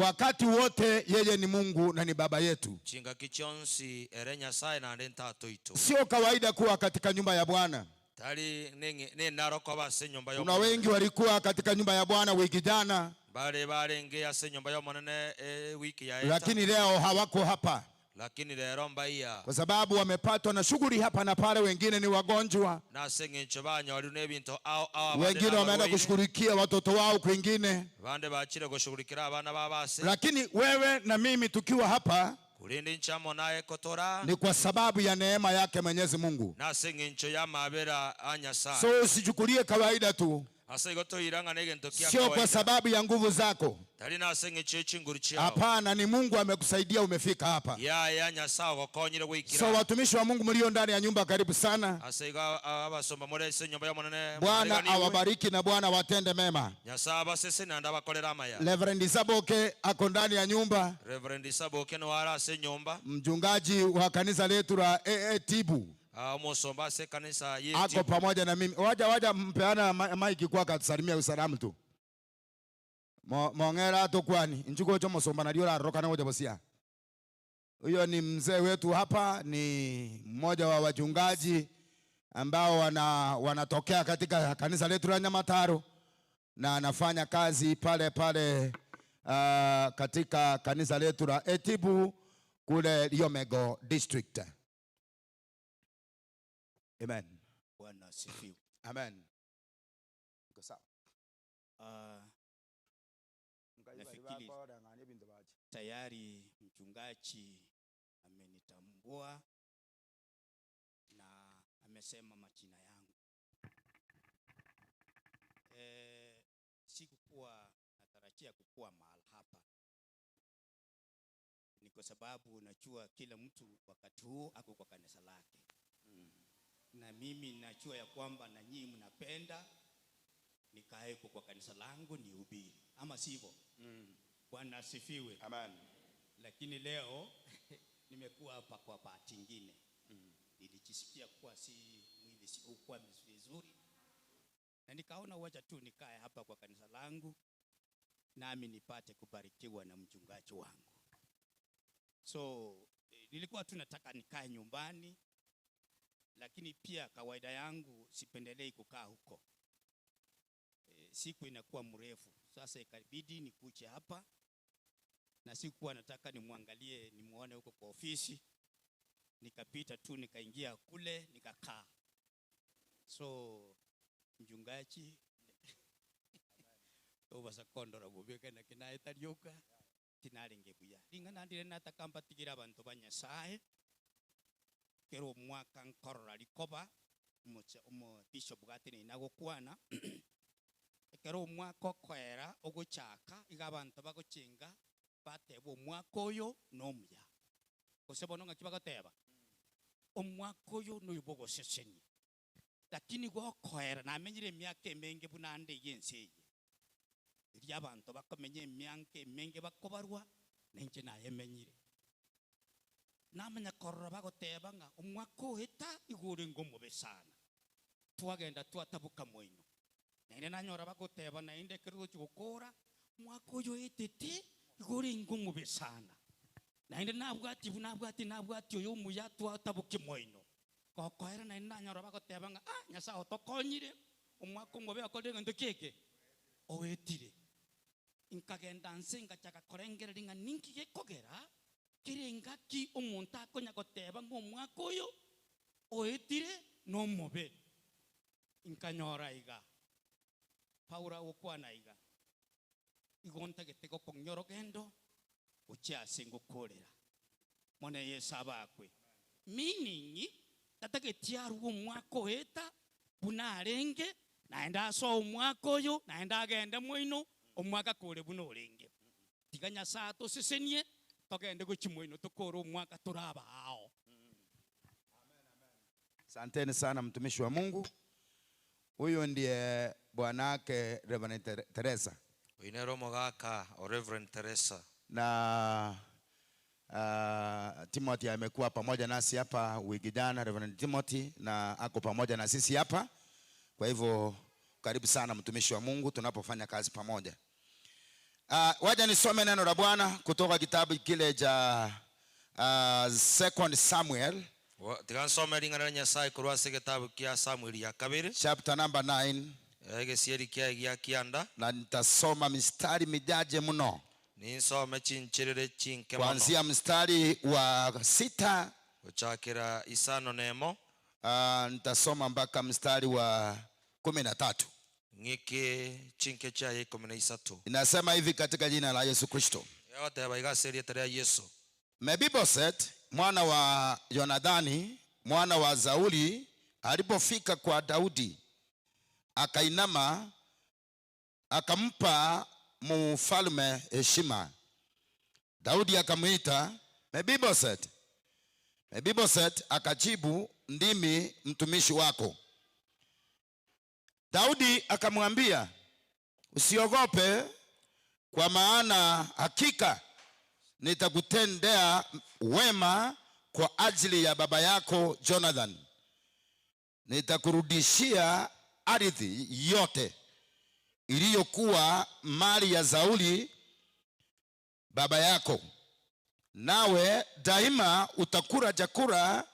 wakati wote yeye ni Mungu na ni baba yetu. Sio kawaida kuwa katika nyumba ya Bwana. Kuna wengi walikuwa katika nyumba ya Bwana wiki jana, lakini leo hawako hapa kwa sababu wamepatwa na shughuli hapa na pale. Wengine ni wagonjwa, wengine wameenda kushughulikia watoto wao kwingine, lakini wewe na mimi tukiwa hapa ni kwa sababu ya neema yake Mwenyezi Mungu. So usichukulie kawaida tu, sio kwa sababu ya nguvu zako. Hapana, ni Mungu amekusaidia umefika hapa. So watumishi wa Mungu mlio ndani ya nyumba, karibu sana. Bwana awabariki na Bwana watende mema. Reverend Saboke ako ndani ya nyumba, mchungaji wa kanisa letu la Tibu ako pamoja na mimi. Waja mpeana maiki kwa katusalimia usalamu tu. Mongera to kwani njuko cho mosomba na liola roka na ngoja bosia. Huyo ni mzee wetu hapa, ni mmoja wa wachungaji ambao wanatokea katika kanisa letu la Nyamataro, na anafanya kazi pale katika kanisa letu la Etibu kule Yomego district. Amen. Bwana asifiwe. Amen. Iko sawa. Nafikiri tayari mchungaji amenitambua na amesema majina yangu. Sikukuwa natarajia kukua mahali hapa. Ni kwa sababu najua kila mtu wakati huu ako kwa kanisa lake. Na mimi najua ya kwamba na nyinyi mnapenda nikae kwa kanisa langu nihubiri, ama sivyo? Bwana asifiwe. Amen. Lakini leo nimekuwa hapa kwa bahati nyingine. Nilijisikia kuwa mwili si ukuwa vizuri, na nikaona wacha tu nikae hapa kwa kanisa langu nami nipate kubarikiwa na mchungaji wangu. So nilikuwa tu nataka nikae nyumbani, lakini pia kawaida yangu sipendelei kukaa huko. Siku inakuwa mrefu, sasa ikabidi nikuje hapa, na sikuwa nataka nimwangalie nimuone huko kwa ofisi. Nikapita tu nikaingia kule nikakaa. So mchungaji obasa kondora bubeka na kinaita ryoka tinarenge buya lingana ndire natakamba tigira abantu banyasaye kero mwaka nkorora likoba umo bishop gatini nagokwana kero mwaka kwera oguchaka igabantu bagocinga batebo omwaka oyo nomuya kosebo nonga kibagoteba omwaka oyo noyubogo seseni, lakini gokoera namenyire emyaka emenge bunande yense iri abantu bakomenye emyaka emenge bakobarwa nenje nayemenyire namanya korora bagoteba nga omwaka oheta igure ngomobe sana twagenda twatabuka moino nene nanyora bagoteba nainde kero chukora mwaka oyo etete igure ngomobe sana nainde nabwati oyo muya twatabuka moino kokoera nainde nanyora bagoteba nga nyasa otokonyire omwaka ngobe akodenga ndekeke owetire inkagenda nsenga chaka korengerera nga ninki gekogera kirenga ki omuntu akonya goteba ngo omwaka oyo oetire no mobe inkanyora iga Paula okwana iga igonta getego konyoro gendo uchiase ngokorera mone Yesu abakwe meaning tatagetiaru omwaka oeta bunarenge naenda so omwaka oyo naenda agende moino omwaka kore buno orenge tiganya sato sesenie togende gochimoino tokoro omwaka turaba hao. Asanteni sana mtumishi wa Mungu. Huyo ndiye bwanake Reverend Teresa. Uinero mogaka o Reverend Teresa. Na Timothy amekuwa pamoja nasi hapa wiki jana, Reverend Timothy, na ako pamoja na sisi hapa. Kwa hivyo karibu sana mtumishi wa Mungu tunapofanya kazi pamoja. Waja nisome neno la Bwana kutoka kitabu kile cha 2 Samuel. Tigansome lingana Nyasaye kurwase kitabu kia Samuel ya kabiri. Chapter number 9. Egesieri kia ya kianda. Na nitasoma mistari mijaje mno. Ninsome chinchirire chinke mno. Kuanzia mstari wa 6 uchakira isano nemo. Nitasoma mpaka mstari wa 13. Ngike chinke cha 13. Inasema hivi katika jina la Yesu Kristo. Yote baigaseri tere Yesu. Mebiboset mwana wa Yonadhani mwana wa Sauli alipofika kwa Daudi akainama akampa mfalme heshima. Daudi akamuita Mebiboset. Mebiboset akajibu, ndimi mtumishi wako. Daudi akamwambia, usiogope, kwa maana hakika nitakutendea wema kwa ajili ya baba yako Jonathan. Nitakurudishia ardhi yote iliyokuwa mali ya Sauli baba yako, nawe daima utakula chakula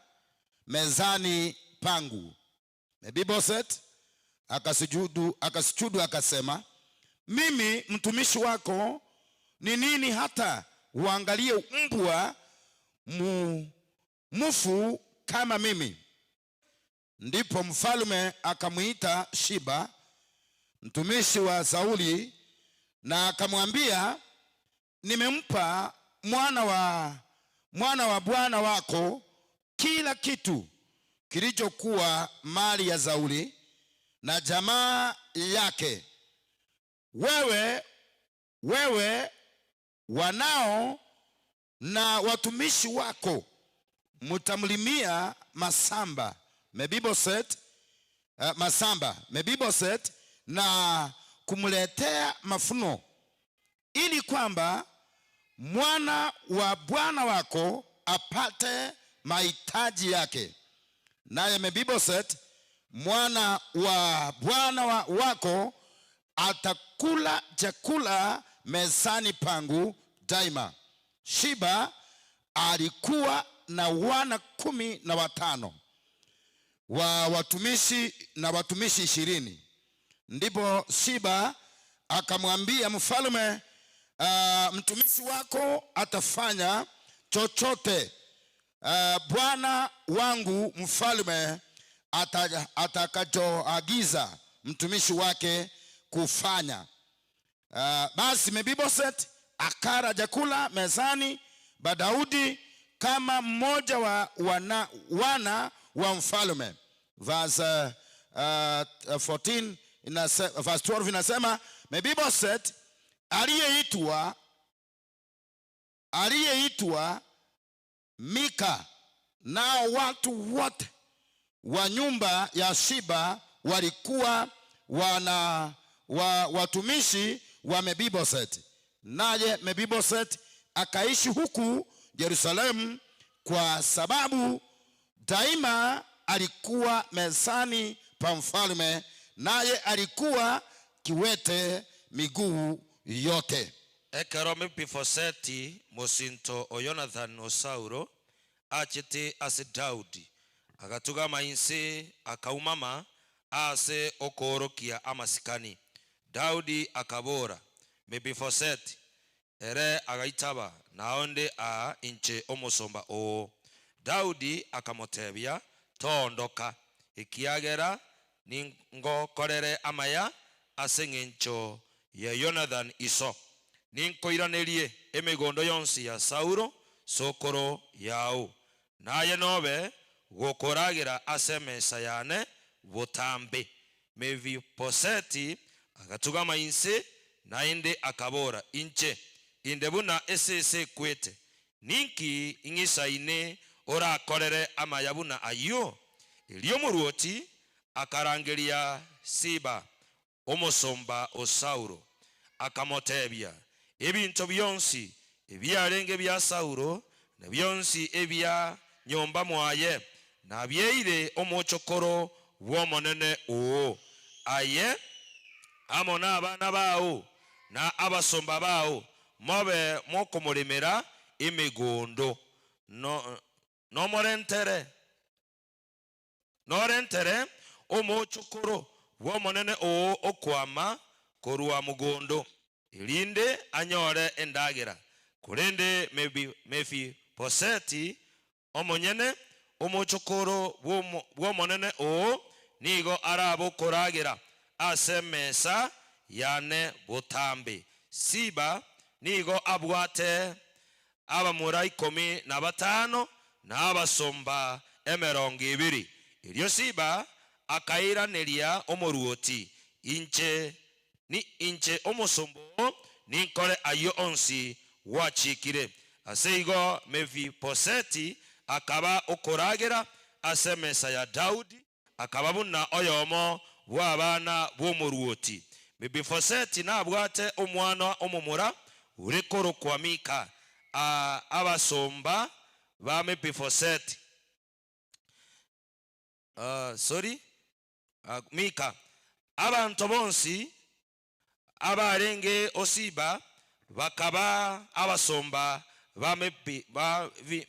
mezani pangu. Mebiboset akasujudu akasema, mimi mtumishi wako ni nini hata uangalie mbwa mufu kama mimi. Ndipo mfalme akamwita Shiba, mtumishi wa Sauli, na akamwambia, nimempa mwana wa bwana wako kila kitu kilichokuwa mali ya Sauli na jamaa yake. Wewe wanao na watumishi wako mutamlimia masamba Mebiboset na kumletea mafuno, ili kwamba mwana wa bwana wako apate mahitaji yake. Naye Mebiboset mwana wa bwana wako atakula chakula mezani pangu daima. Shiba alikuwa na wana 15 wa watumishi na watumishi 20. Ndipo Shiba akamwambia mfalme, mtumishi wako atafanya chochote bwana wangu mfalme atakachoagiza mtumishi wake kufanya. Basi Mebiboset akara chakula mezani ba Daudi kama mmoja wa wana wa mfalme. Verse 14 verse 12 inasema, Mebiboset aliyeitwa Mika, nao watu wote wa nyumba ya Shiba walikuwa watumishi wa Mebiboset. Naye Mebiboset akaishi huku Yerusalemu, kwa sababu daima alikuwa mezani pa mfalme, naye alikuwa kiwete miguu yote. Ekero Mepiboseti mosinto o Jonathan o Sauro achete ase Daudi agatugama inse akaumama ase okorokia amasikani. Daudi akabora Mepiboseti ere agaitaba naonde a inche omosomba o. Daudi akamotebia, tondoka ikiagera ningokorere amaya ase ng'encho ya Jonathan iso, ninkoiranerie emigondo yonsi ya Sauro sokoro yao, naye nobe gokoragira ase mesa yane botambe. Mepiboseti agatugama inse naende akabora, inche indebuna ese kwete ninki ingisaine orakorere amayabuna ayo. Ilio muruoti akarangeria Siba omosomba o Sauro akamotebia, ebinto byonsi ebyarenge bya Sauro na byonsi ebya nyomba mwaye na byeire omochokoro bw'omonene o. Aye amona abana bao na abasomba bao mobe mokomulemera emigondo norentere omochokoro bw'omonene o okwama korwa mugondo ilinde anyore endagira. Kurende Mepiboseti omonyene omochokoro bw'omonene o nigo arabo koragira ase mesa yane botambe. Siba nigo abwate abamura 15 na abasomba 20. Ilio Siba akairaneria omoruoti, inche omosombo ninkore ayo onsi wachikire. Aseigo Mepiboseti akaba okoragira ase mesa ya Daudi, akaba buna oyomo bw'abana bw'omoruoti. Mepiboseti nabwate omwana omumura urikoro kwa Mika. Abasomba ba Mepiboseti Mika abantu bonsi abarenge osiba bakaba abasomba ba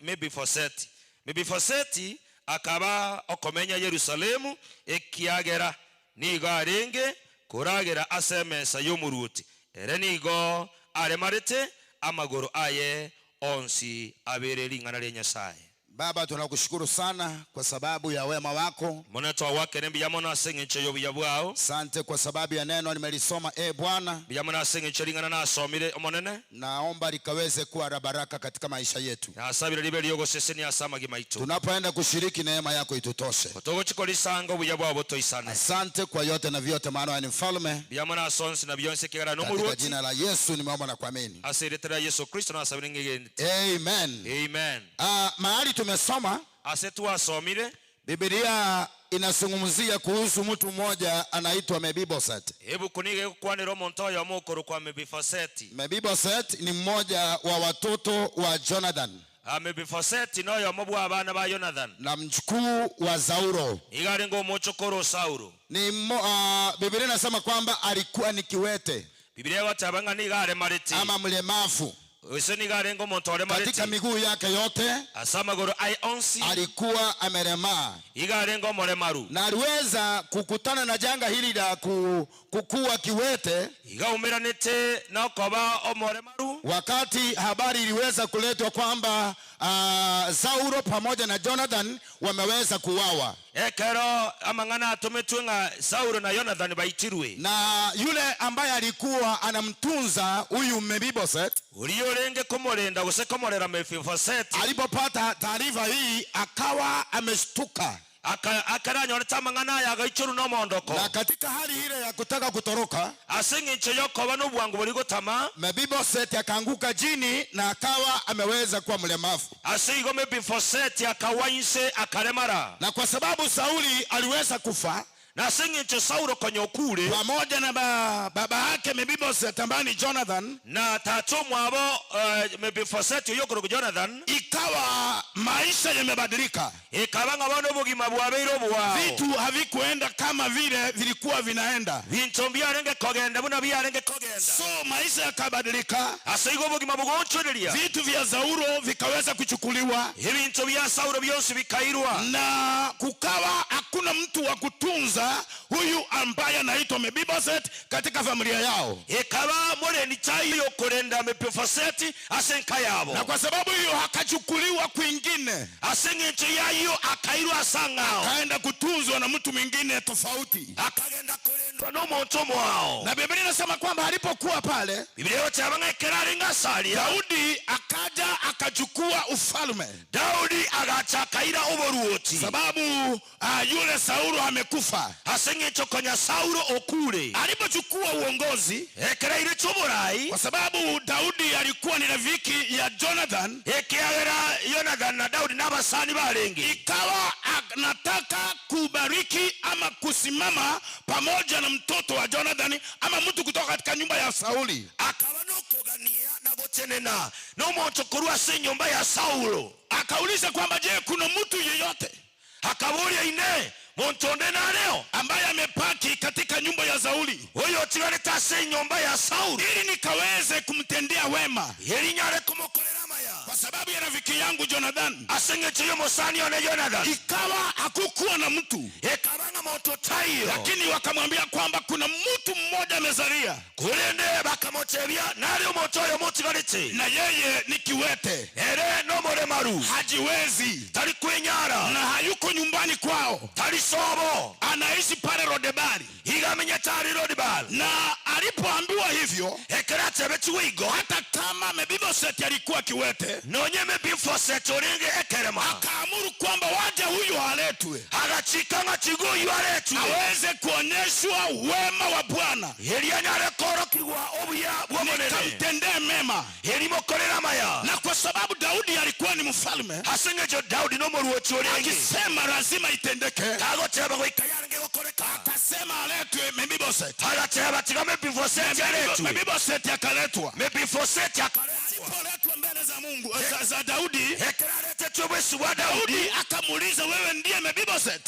Mepiboseti. Mepiboseti akaba okomenya Yerusalemu ekiagera nigo arenge kuragera ase mesa y'omuruoti, ere nigo aremarete amagoro aye onsi abere lingana lya Nyasaye. Baba, tunakushukuru sana kwa sababu ya wema wako. Moneto wake nembi yamona asengeche yobu yabwao. Asante kwa sababu ya neno nimelisoma Bwana. Yamona asengeche lingana na asomile omonene. Naomba likaweze kuwa la baraka katika maisha yetu. Na asabile libe liyogo seseni asama gimaitu. Tunapoenda kushiriki neema yako itutoshe. Otogo chikoli sanga ubu yabwao boto isane. Asante kwa yote na vyote maana ni mfalme. Yamona asonsi na biyonse kigara nomuruoti. Katika jina la Yesu nimeomba na kuamini. Asiretera Yesu Kristo na asabile ngegeni. Amen. Amen. Mahali tumesoma Asetu asomile. Biblia inazungumzia kuhusu mtu mmoja anaitwa Mefiboset. Hebu kunige kwaniro montoyo ya mokoro kwa Mefiboset. Mefiboset ni mmoja wa watoto wa Jonathan. Mefiboset no ya mobu abana ba Jonathan. Na mjukuu wa Saulo. Igarengo mochokoro Saulo. Biblia inasema kwamba alikuwa ni kiwete. Biblia watabanga ni gare mariti. Ama mlemavu. Katika miguu yake yote alikuwa amelemaa. Na aliweza kukutana na janga hili la kukua kiwete wakati habari iliweza kuletwa kwamba Saulo pamoja na Jonathan wameweza kuuawa. Na yule ambaye alikuwa anamtunza huyu Mefiboset alipopata taarifa hii akawa ameshtuka. Na katika hali ile ya kutaka kutoroka, Mefiboset akaanguka chini na akawa ameweza kuwa mlemavu. Na kwa sababu Sauli aliweza kufa, na singicho Saulo konyokule pamoja na baba yake Mefiboset ambaye ni Jonathan, na tatu mwabo Mefiboset yokoro Jonathan, ikawa maisha yamebadilika. Ikabanga bano bugima bwabero bwao. Vitu havikuenda kama vile vilikuwa vinaenda. Vinto byarenge kogenda buna byarenge kogenda. So maisha yakabadilika. Asigo bugima bugonchodelia. Vitu vya Saulo vikaweza kuchukuliwa. Vinto vya Saulo byose bikairwa. Na kukawa hakuna mtu wa kutunza huyu ambaye anaitwa Mefiboset katika familia yao. Ikaba more ni chai yokorenda Mefiboset asenka yabo. Na kwa sababu hiyo akachukuliwa kwingine. Asengecho yayo akairwa sangao. Akaenda kutunzwa na mtu mwingine tofauti. Akagenda kulendwa no montomo wao. Na Biblia inasema kwamba alipokuwa pale, Biblia yote abanga kerari ngasalia. Daudi akaja akachukua ufalme. Daudi agachakaira oboruoti. Sababu yule Saulo amekufa. Asengecho konya Saulo okule. Alipochukua uongozi, ekeraire choborai. Kwa sababu Daudi alikuwa ni rafiki ya Jonathan, ekiagera Jonathan na Daudi n'abasani balenge. Ikawa anataka kubariki ama kusimama pamoja na mtoto wa Jonathan ama mtu kutoka katika nyumba ya Sauli. Akaba no kugania na gotenena no monto kurua si nyumba ya Saulo. Akauliza kwamba je, kuna mtu yeyote akabulia ine montonde na leo ambaye amepaki katika nyumba ya Sauli, huyo tigaleta si nyumba ya Saulo, ili nikaweze kumtendea wema, ili nyare kumukolera maya, kwa sababu ya rafiki yangu Jonathan. Asengecho yo mosani one Jonathan. Ikawa hakukuwa na mtu. Ekabanga moto tayo. Lakini wakamwambia kwamba kuna mtu mmoja amezalia. Kulende bakamotebia nali motoyo motigalete. Na yeye ni kiwete. Ere no molemaru. Hajiwezi. Tali kwenyara. Na hayuko nyumbani kwao. Tali sobo. Anaishi pale Rodebari. Higamenya tali Rodebari. Na alipoambiwa hivyo, ekerate betuigo, hata kama Mefiboset alikuwa kiwete, nonye Mefiboset oringe ekerema, akaamuru kwamba waje huyu aletwe. Agachikanga chiguyu aletwe. Aweze kuonyeshwa wema wa Bwana. Elianyare korokirwa obuya bw'omonene. Nikamtendee mema. Elimokolera maya. Na kwa sababu Daudi alikuwa ni mfalme, asengecho Daudi no muruoti oringe. Akisema lazima itendeke. Kagoteba ngo ikayange gokoreka. Akasema aletwe Mefiboset. Agateba tiga Mefiboset aletwe. Mefiboset akaletwa. Mefiboset akaletwa. Alipoletwa mbele za Mungu za Daudi, ekeralete chobwesu wa Daudi, akamuuliza wewe ndiye Mefiboset?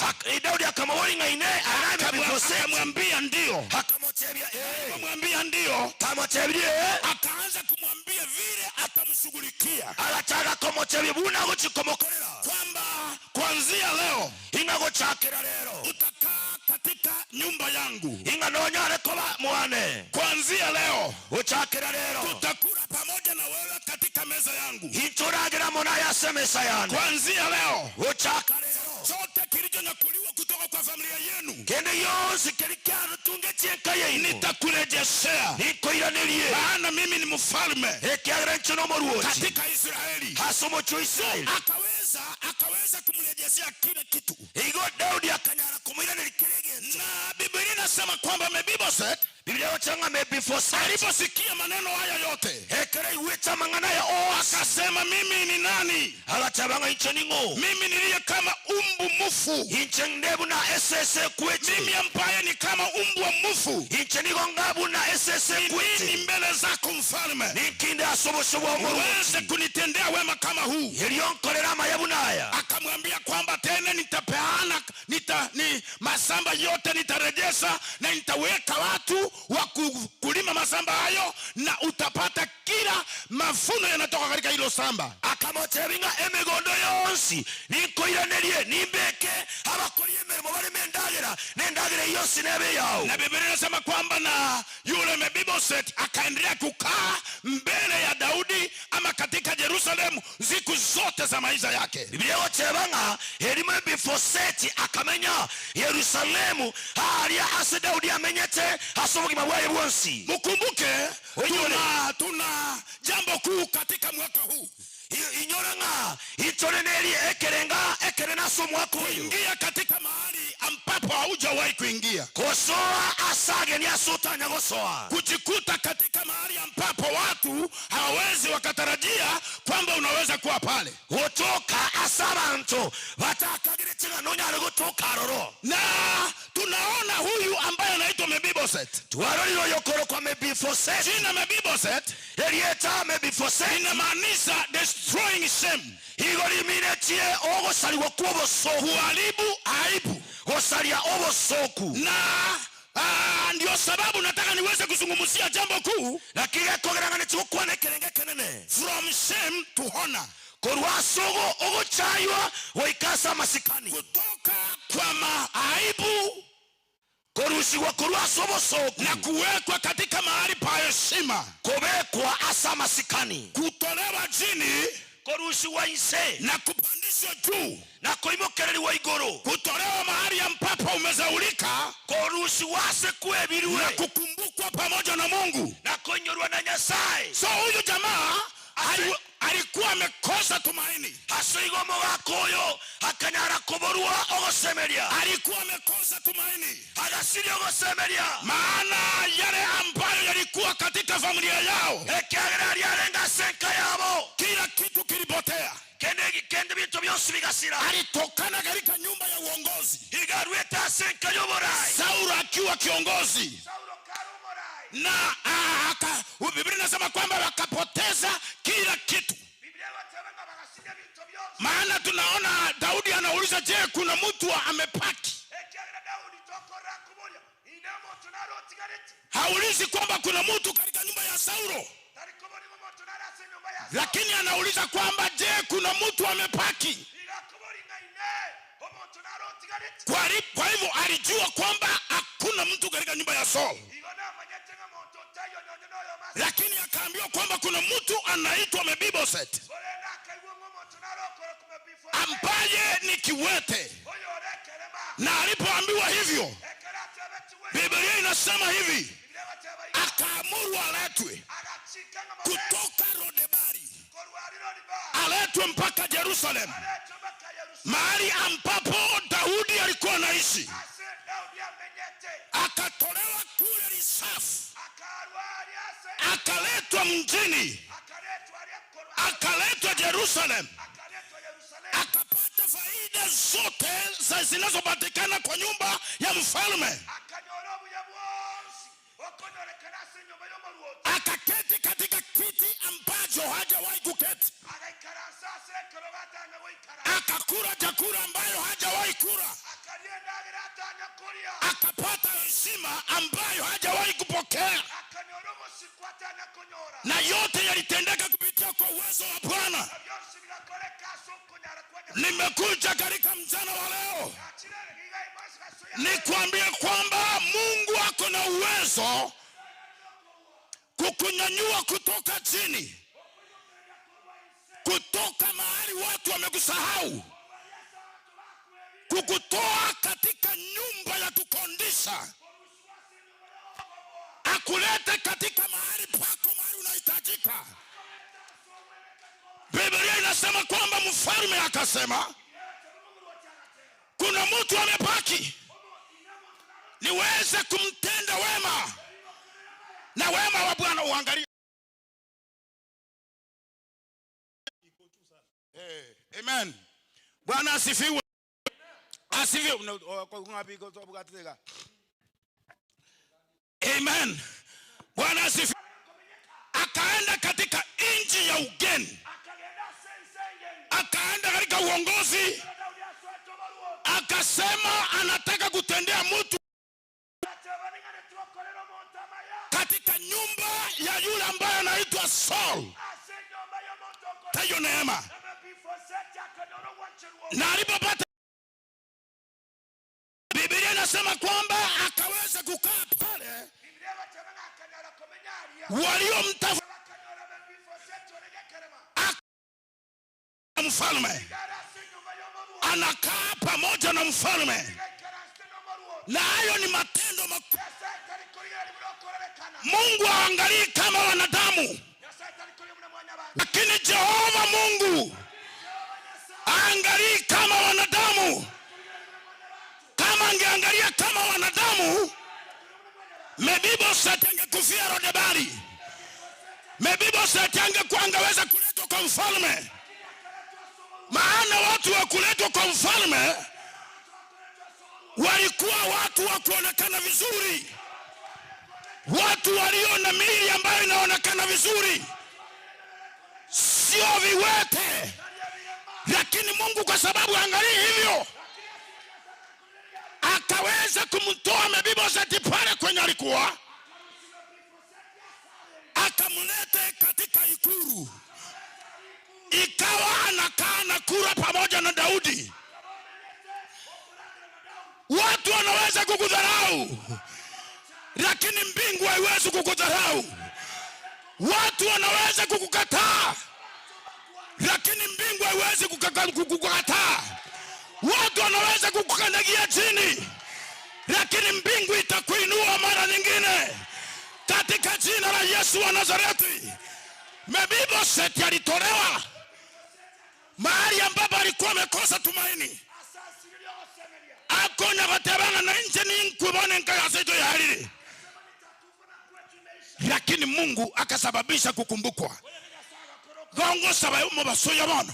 Daudi akamuuliza ine ana Mefiboset. Akamwambia ndio. Akamwambia akamwambia ndio. Kamwambia akaanza kumwambia vile atamshughulikia. Alataka kumwambia buna gochikomokolera. Kwamba kuanzia leo ingago chakira lero utakaa katika nyumba yangu. Inganonyare koba mwane. Kuanzia leo uchakira lero tutakula pamoja na wewe katika meza yangu. Hitoragera mona yase meza yangu. Kuanzia leo. Uchaka leo. Chote kilichonyakuliwa kutoka kwa familia yenu. Kende yose kilikana tungetienka yenu. Nitakurejeshea. Nikoiranilie. Maana mimi ni mfalme. Ekiagira nchono moruoti. Katika Israeli. Hasomo cho Israeli. Akaweza kumrejeshea kila kitu. Igo Daudi akanyara kumwiranilia kirege. Na Biblia inasema kwamba Mefiboset, Biblia yochanga Mefiboset, aliposikia maneno haya yote, ekere uweta mangana ya akasema mimi ni nani? Alatabanga incheningo. Mimi nilie kama umbu mufu. Inchendebu na SSE kweti. Mimi ambaye ni kama umbu wa mufu. Inchenigo ngabu na SSE kweti. Nini mbele zako mfalme? Nikinde asobo wa muru. Uweze kunitendea wema kama huu. Ilionkolera mayabu naya. Akamwambia kwamba tena nitapeana, ni masamba yote nitarejesha na nitaweka watu wa kulima masamba hayo na utapata kila mafuno yanatoka katika hilo samba. Akamotebinga emegondo yonsi nikoiranelie nimbeke abakoriye merimo bari mendagera nendagere yose nebe yao. Na Biblia inasema kwamba na yule Mefiboset akaendelea kukaa mbele ya Daudi ama katika Yerusalemu siku zote za maisha yake. Biblia yotebanga elimo Mefiboset akamenya Yerusalemu hali ase Daudi amenyete asoboki mabwaye bwonsi. Mukumbuke tuna jambo kuu katika mwaka huu. Inyoranga itoneneli ekerena somo wako kuingia katika mahali ambapo haujawahi kuingia. Kosoa asage ni asutanya kosoa. Kujikuta katika mahali ambapo watu hawezi wakatarajia kwamba unaweza kuwa pale. Kutoka asabanto watakagiritinga nonyale kutoka roro. Na tunaona huyu ambaye anaitwa Mefiboset. Tuwarolilo yokoro kwa Mefiboset. Jina Mefiboset elieta Mefiboset inamaanisha destroying shame. Igori minetie ogo saliwa kuobo soku. Kuharibu aibu. Gosalia obo soku. Na ndio sababu nataka niweze kuzungumzia jambo kuu. Lakini kogerangane chukua nekerenge kenene. From shame to honor. Korwasogo ogo chaywa waikasa masikani. Kutoka kwa maaibu korushiwa korwasobo soku. Na kuwekwa katika mahali pa heshima. Kubekwa asa masikani. Kutolewa chini korushiwa inse na kupandishwa juu na kuimokereriwa igoro. Kutolewa mahali ambapo umezaulika korushiwa se kuebiriwe na kukumbukwa pamoja na Mungu na konyorwa na Nyasaye. So huyu jamaa alikuwa amekosa tumaini. Hasigomo wakoyo akanyara kuborua ogosemeria. Alikuwa amekosa tumaini. Hadasiri ogosemeria. Maana yale ambayo yalikuwa katika familia yao ekiagera yalenga senka yabo. Kila kitu kilipotea. Kende bintu byose bigasira. Alitokana katika nyumba ya uongozi. Igarweta senka yoborai. Sauli akiwa kiongozi. Na Biblia inasema kwamba wakapoteza kila kitu. Maana tunaona Daudi anauliza, je, kuna mtu amepaki? Haulizi kwamba kuna mtu katika nyumba ya Saulo. Lakini anauliza kwamba je, kuna mtu amepaki? Kwa hivyo alijua kwamba hakuna mtu katika nyumba ya Saul. Lakini akaambiwa kwamba kuna mtu anaitwa Mefiboset ambaye ni kiwete. Na alipoambiwa hivyo, Biblia inasema hivi, akaamuru aletwe kutoka Rodebari, aletwe mpaka Yerusalemu, mahali ambapo Daudi alikuwa anaishi. Akatolewa kule Risafu, akaletwa mjini, akaletwa Yerusalemu, akapata faida zote zinazopatikana kwa nyumba ya mfalme. Akaketi katika kiti ambacho hajawahi kuketi. Akakula chakula ambayo hajawahi kula. Akapata heshima ambayo hajawahi kupokea. Na yote yalitendeka kupitia kwa uwezo wa Bwana. Nimekuja katika mchana wa leo nikwambie kwamba Mungu ako na uwezo kukunyanyua kutoka chini kutoka mahali watu wamekusahau, kukutoa katika nyumba ya kukondisha, akulete katika mahali pako, mahali unahitajika. Biblia inasema kwamba mfalme akasema, kuna mtu amebaki niweze kumtenda wema, na wema wa Bwana uangalie. Amen. Bwana asifiwe. Asifiwe. Amen. Bwana asifiwe. Akaenda katika nchi ya ugeni, akaenda katika uongozi, akasema anataka kutendea mtu katika nyumba ya yule ambaye anaitwa Saul. Tayo neema. Na alipopata, Biblia inasema kwamba akaweza kukaa pale, waliomtafuta mfalme, anakaa pamoja na mfalme, na hayo ni matendo makuu. Mungu haangalii kama wanadamu, lakini Jehova Mungu haangalii kama wanadamu. Kama angeangalia kama wanadamu, Mefibosheth angekufia Lodebari. Mefibosheth angeweza kuletwa kwa mfalme. Maana watu wa kuletwa kwa mfalme walikuwa watu wa kuonekana vizuri, watu walio na miili ambayo inaonekana vizuri, sio viwete. Lakini Mungu kwa sababu angalia hivyo, akaweza kumtoa Mefibosheth pale kwenye alikuwa, akamleta katika ikulu, ikawa anakaa na kula pamoja na Daudi. Watu wanaweza kukudharau, lakini mbingu haiwezi kukudharau. Watu wanaweza kukukataa, lakini mbingu haiwezi kukukataa. Watu wanaweza kukukanyagia chini, lakini mbingu itakuinua mara nyingine, katika jina la Yesu wa Nazareti. Mefibosheth alitolewa mahali ambapo alikuwa amekosa tumaini. Akonya batebana na nje ni nkubone nkayaseto ya halili, lakini Mungu akasababisha kukumbukwa. Gongo saba mu basoya bana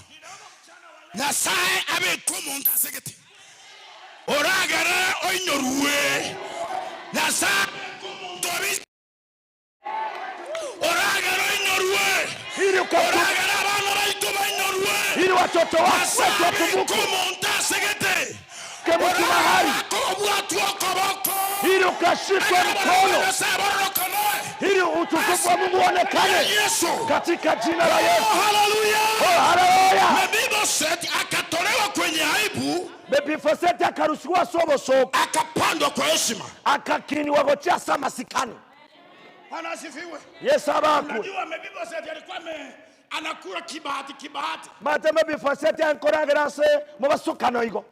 Nyasaye abekumu ntasegete oragara oinyoruwe Nyasaye tobi oragara oinyoruwe oragara abana baitu bainyoruwe ili watoto wako wakumbuke ntasegete kama kila hali, ili ukashikwe mkono, ili utukufu wa Mungu uonekane katika jina la Yesu. Haleluya! Haleluya! Mefibosheth akatolewa kwenye aibu, Mefibosheth akarushiwa sobo, akapandwa kwa heshima, akakiniwa gocha sama masikani. Bwana asifiwe. Yesu abaku. Unajua Mefibosheth alikuwa anakula kibahati. Mata Mefibosheth ankoragerase mu basukano igo.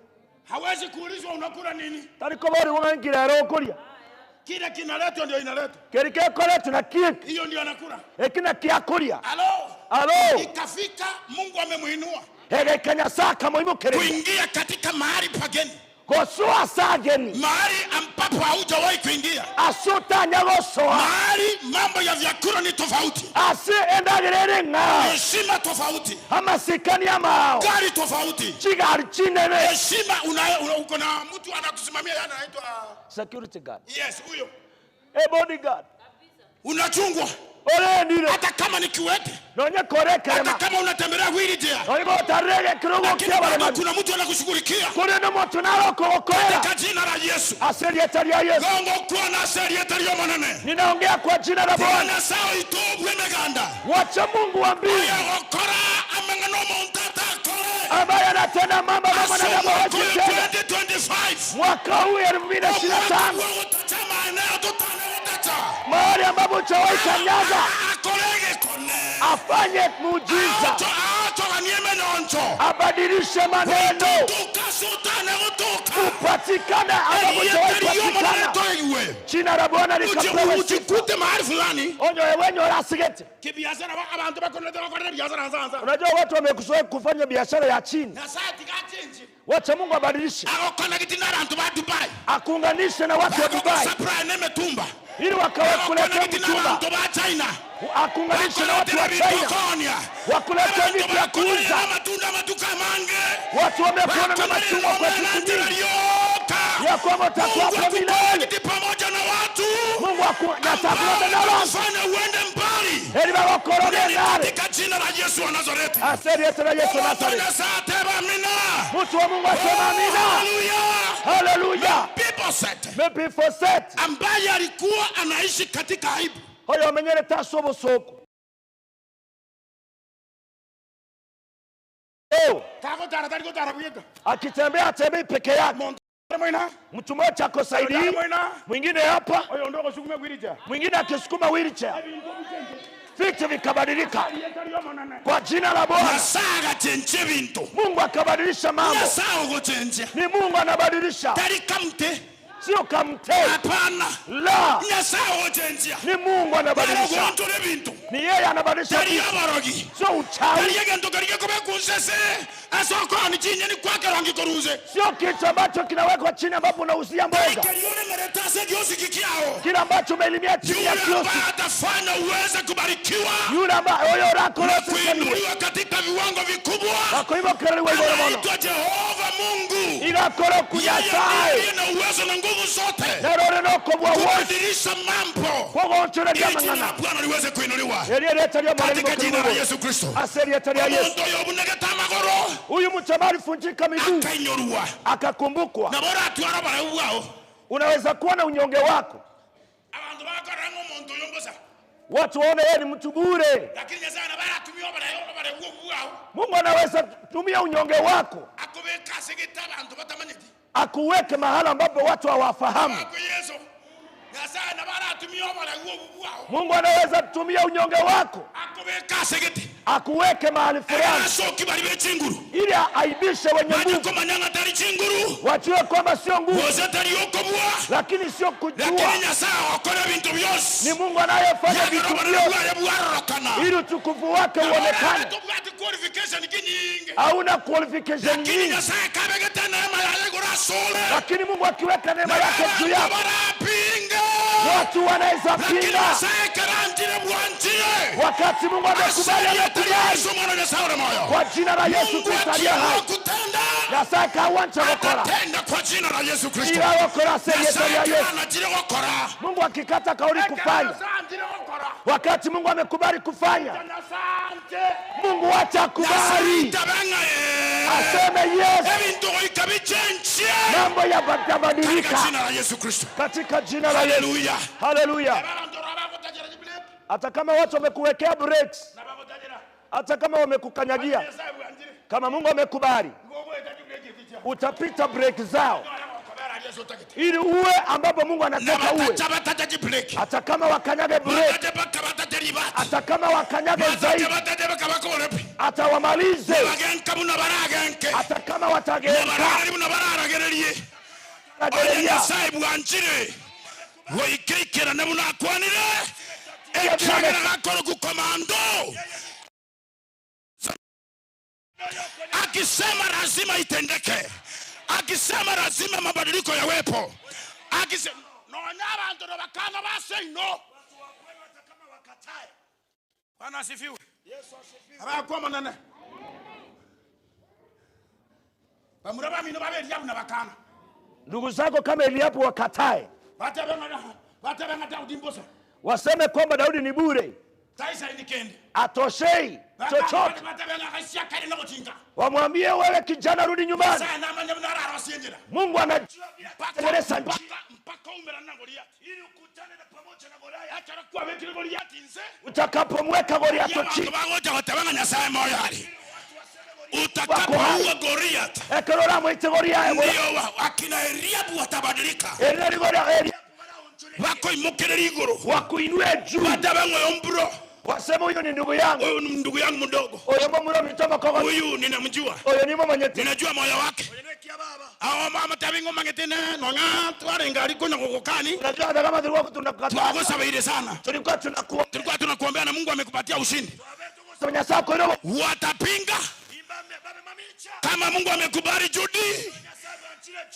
Hawezi kuulizwa unakula nini. Tariko bori wangira ero kulia. Kile kinaletwa ndio inaletwa. Kerike koletu na kiki. Hiyo ndio anakula. Ekina kiakulia. Alo. Ikafika Mungu amemuinua. Kenya saka muhimu kereke. Kuingia katika mahali pageni. Gosua sageni. Mahali ambapo haujawahi kuingia. Asuta nyagosoa. Mahali mambo ya vyakula ni tofauti. Asi endagirere nga. Heshima tofauti. Amasikani amao. Gari tofauti. Chigari chinene. Heshima uko na mtu anakusimamia, yana anaitwa security guard. Yes, huyo. Bodyguard. Unachungwa. Ole ndile. Hata kama ni kiwete. Nonye koreka hata kama unatembelea wheelchair. Oigo tarege kirogo kia wale. Kuna mtu anakushughulikia. Kuna na mtu nalo kuokoa. Katika jina la Yesu. Asili ya Yesu. Gongo kwa na asili ya manene. Ninaongea kwa jina la Bwana. Bwana sawa itobwe meganda. Wacha Mungu ambie. Ayokora amengano montata kole. Ambaye anatenda mambo kama na mambo ya 2025. Mwaka huu 2025. mahali ambapo hujawahi kanyaga, afanye muujiza, abadilishe maneno, upatikane ambapo hujawahi patikana. Jina la Bwana likapewe sifa. Onyo wenye rasigete. Unajua watu wamekuzoea kufanya biashara ya chini. Wacha Mungu abadilishe, akuunganishe na watu wa Dubai ili wakawakuletea mtumba, akuunganishe na watu wa China wakuletea vitu vya kuuza. Watu wamekuona na machungwa kwa siku nyingi ya kwamba utakuwa kwa milele. Mungu akunatakula na Fanya uende mbali katika jina la Yesu wa Nazareti. Asante Yesu wa Nazareti. Mtu wa Mungu asema amina. Hallelujah. People said ambaye alikuwa anaishi katika aibu. Hoyo amenyere tasobo soko. Akitembea atembei peke yake. Mtu mmoja akosaidia, mwingine hapa, mwingine akisukuma wheelchair. Vitu vikabadilika kwa jina la Bwana. Mungu akabadilisha mambo. Ni Mungu anabadilisha, sio kamte. Hapana. La. Ni Mungu anabadilisha. Ni yeye anabadilisha vitu, sio uchawi. Sio kitu ambacho kinawekwa chini ambapo unauzia mboga. Kile ambacho umelimia chini ya kioski. Atafanya uweze kubarikiwa. Yule ambaye oyo rako lote kuinuliwa katika viwango vikubwa. Kwa hivyo karibu hiyo mono. Anaitwa Jehova Mungu. Ila koro kunyasai. Yeye na uwezo na nguvu zote. Na roho no kubwa wote. Kubadilisha mambo. Kwa gonchora dia mangana. Bwana liweze kuinuliwa. Katika jina la Yesu Kristo. Aseri ya Yesu. Huyu mtu alifunjika miguu. Akainuliwa. Akakumbukwa. Na bora atuara bara uwao. Unaweza kuwa na unyonge wako. Abantu bakarango muntu yomboza. Watu waone yeye ni mtu bure. Lakini Yesu anabara tumio bara uwao. Mungu anaweza tumia unyonge wako. Akubeka sigita abantu batamanyiti. Akuweke mahala ambapo watu hawafahamu. Mungu anaweza kutumia unyonge wako akuweke mahali fulani ili aibishe wenye nguvu, wajue kwamba sio nguvu lakini sio kujua. Ni Mungu anayefanya vitu vyote ili utukufu wake uonekane. Hauna qualification nyingi, lakini Mungu akiweka neema yake juu yako watu wanaweza pinga. Wakati Mungu amekubali kwa jina la Yesu Kristo aliye hai. Yasaka wancha wakora. Atatenda kwa jina la Yesu Kristo. Ila wakora seyeta ya Yesu. Yesu. Mungu akikata kauli kufanya. Wakati Mungu amekubali kufanya, Mungu acha kubali. Aseme yes. Mambo yatabadilika katika jina la Yesu Kristo. Katika jina la Yesu. Hallelujah. Hata kama watu wamekuwekea breaks, hata kama wamekukanyagia, kama Mungu amekubali, utapita break zao ili uwe ambapo Mungu anataka uwe. Hata kama wakanyage break, hata kama wakanyage zaidi, hata wamalize, hata kama watageuka, woikeikera ne munakwanire ekiragera gakoro kukomando. Akisema lazima itendeke, akisema lazima mabadiliko yawepo, akisema nonya abantu bakana base no kama wakatae. Bwana asifiwe. Yesu asifiwe. Abakwa manana bamuraba mino babeli yabu na bakana. Ndugu zako kama Eliabu wakatae, waseme kwamba Daudi ni bure, atoshei chochote, wamwambie wewe kijana rudi nyumbani. Mungu anajua utakapomweka Goliathi chini, utakapoua Goliath, ekelora mwite Goliath, ndio akina Eliabu watabadilika. wako imukirira iguru, wakuinue juu, watabango yombro, wasema huyu ni ndugu yangu, huyu ni ndugu yangu mdogo, oyo mumuro mitoma kogo, huyu ninamjua, oyo ni mama nyeti, ninajua moyo wake. Awa mama tabingo mangetene nonga twarenga aliko nyakukani. Unajua hata kama tulikuwa tunakata, Tunakusabairi sana. tulikuwa tunakuombea na Mungu amekupatia ushindi. Sonya sako roho Watapinga kama Mungu amekubali Judi,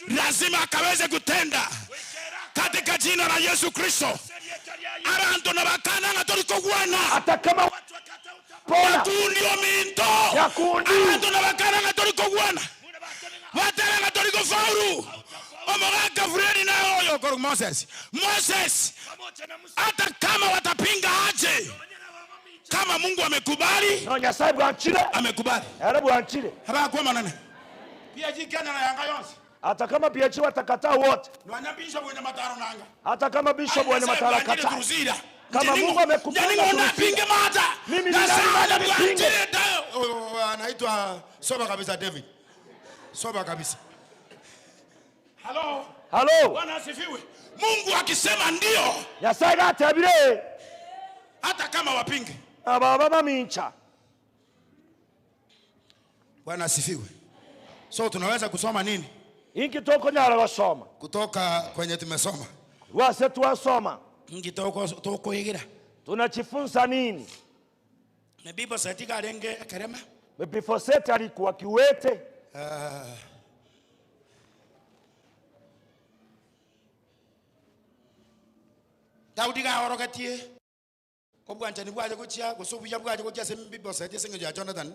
lazima akaweze kutenda katika jina la Yesu Kristo. Abantu nabakana ngatoliko gwana, hata kama pona kundio minto ya kundi, abantu nabakana ngatoliko gwana, watara ngatoliko faulu. Omogaka Fred na oyo kwa Moses, hata kama watapinga aje, kama Mungu amekubali, nonya sahibu anchile, amekubali. Arabu anchile, Haba kwa manane. Pia jikana na Yanga yonse. hata kama PH watakataa wote, Nwanya bishop wenye mataro nanga. hata kama bishop wenye matara kata, kama Mungu amekubali, pinge mata. Mimi ninaimani nipinge. Anaitwa soba kabisa David. Soba kabisa. Hello. Bwana asifiwe. Mungu akisema ndio, yasaga atabire, hata kama wapinge. ababa mincha. Bwana asifiwe. So tunaweza kusoma nini? Inki toko nyara wasoma, Kutoka kwenye tumesoma. wase tuwasoma, Ingi toko igira. tunajifunza nini? Na Biblia satika renge karema. Mepifoseti alikuwa kiwete, Daudi ga orogatie. Kobwanja ni bwaje kuchia, kusubuya bwaje kuchia sema Biblia satia senga ya Jonathan.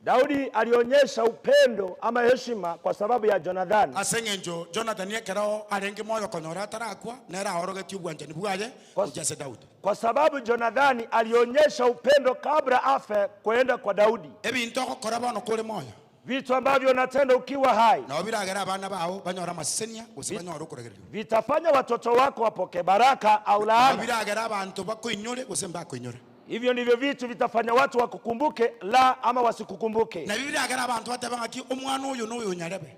Daudi alionyesha upendo ama heshima kwa sababu ya Jonathan. Asengenjo Jonathan yekerao arenge moyo konora tarakwa nera orogatie bwanja ni bwaje kuchia se Daudi. Kwa sababu Jonathan alionyesha upendo kabla afe kwenda kwa Daudi. Ebintu okokora no kule moyo. Vitu ambavyo unatenda ukiwa hai Na obiragera abana bao banyora masenia gusibanyora ukuregeryo. vitafanya watoto wako wapoke baraka au laana. Obiragera abantu bakoinyore gusemba koinyore. Hivyo ndivyo vitu vitafanya watu wakukumbuke la ama wasikukumbuke. Na biragera abantu batabangaki omwana uyu n'uyu nyarebe.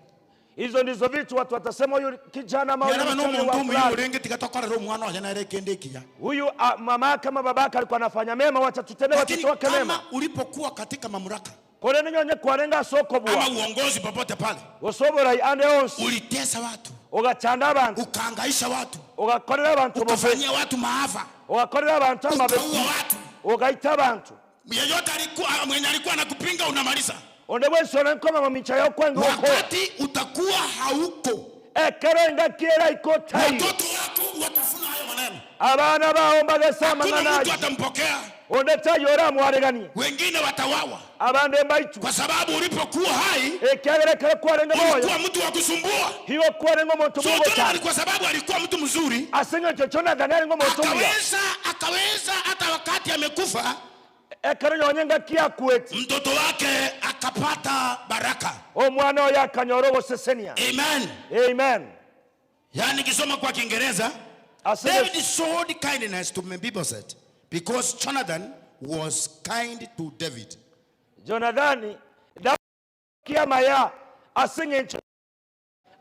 Hizo ndizo vitu watu watasema huyu kijana ama Yaraba no muntu huyu uyu urenge tikatokorera omwana waje na rekendekia. huyu mama kama babaka alikuwa anafanya mema, wacha tutende watoto wake mema. Kama ulipokuwa katika mamlaka Kole nyonye kwarenga soko bwa. ama uongozi popote pale, Usobora ande onsi. ulitesa watu, Ugachanda abantu. ukaangaisha watu, Ugakorera abantu ukafanyia watu maafa, ugakorera abantu amabeku. ukaua watu. Ugaita abantu. Yeyote mwenye alikuwa anakupinga unamaliza. Onde wesona nkoma mu micha yo kwenga uko. Wakati utakuwa hauko, Ekerenga kiera iko tai. watoto watu watafuna hayo maneno. Abana bao mbagesama Hakuna mtu nganaji. atampokea, Onde tayora mwaregani. wengine watawawa Abande mbaitu. kwa sababu ulipokuwa hai Ekagere kale kwarenga moyo. ulikuwa mtu wa kusumbua. Hiyo kwarenga moto So bobo Jonathan cyane. kwa sababu alikuwa mtu mzuri, Asenga chochona danari ngo moto mya. akaweza hata wakati amekufa Ekere yonyenga kia kueti. mtoto wake akapata baraka. Omwana oyo akanyorogo sesenia. Amen. Amen. Yani kisoma kwa Kiingereza, David showed kindness to Mephibosheth because Jonathan was kind to David. Jonathan kia maya asinge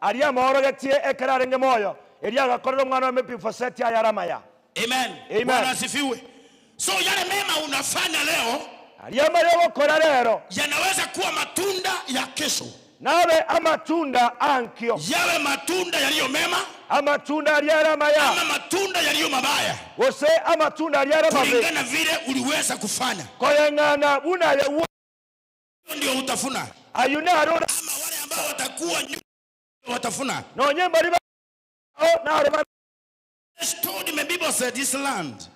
aliya mahorogetie ekararenge moyo eliya gakorera omwana wa Mephibosheth ayaramaya. Amen. Amen. Bwana asifiwe. So yale mema unafanya leo Aliya mayo gokora rero yanaweza kuwa matunda ya kesho, nawe amatunda ankyo yawe matunda yaliyo mema amatunda aliyaramaya ama matunda yaliyo mabaya, ose amatunda aliyaramabe kulingana vile uliweza kufanya, koyengana bunaye ndio utafuna. ayune arora Ama wale ambao watakuwa watafuna. nonye mbali na Told Mephibosheth this land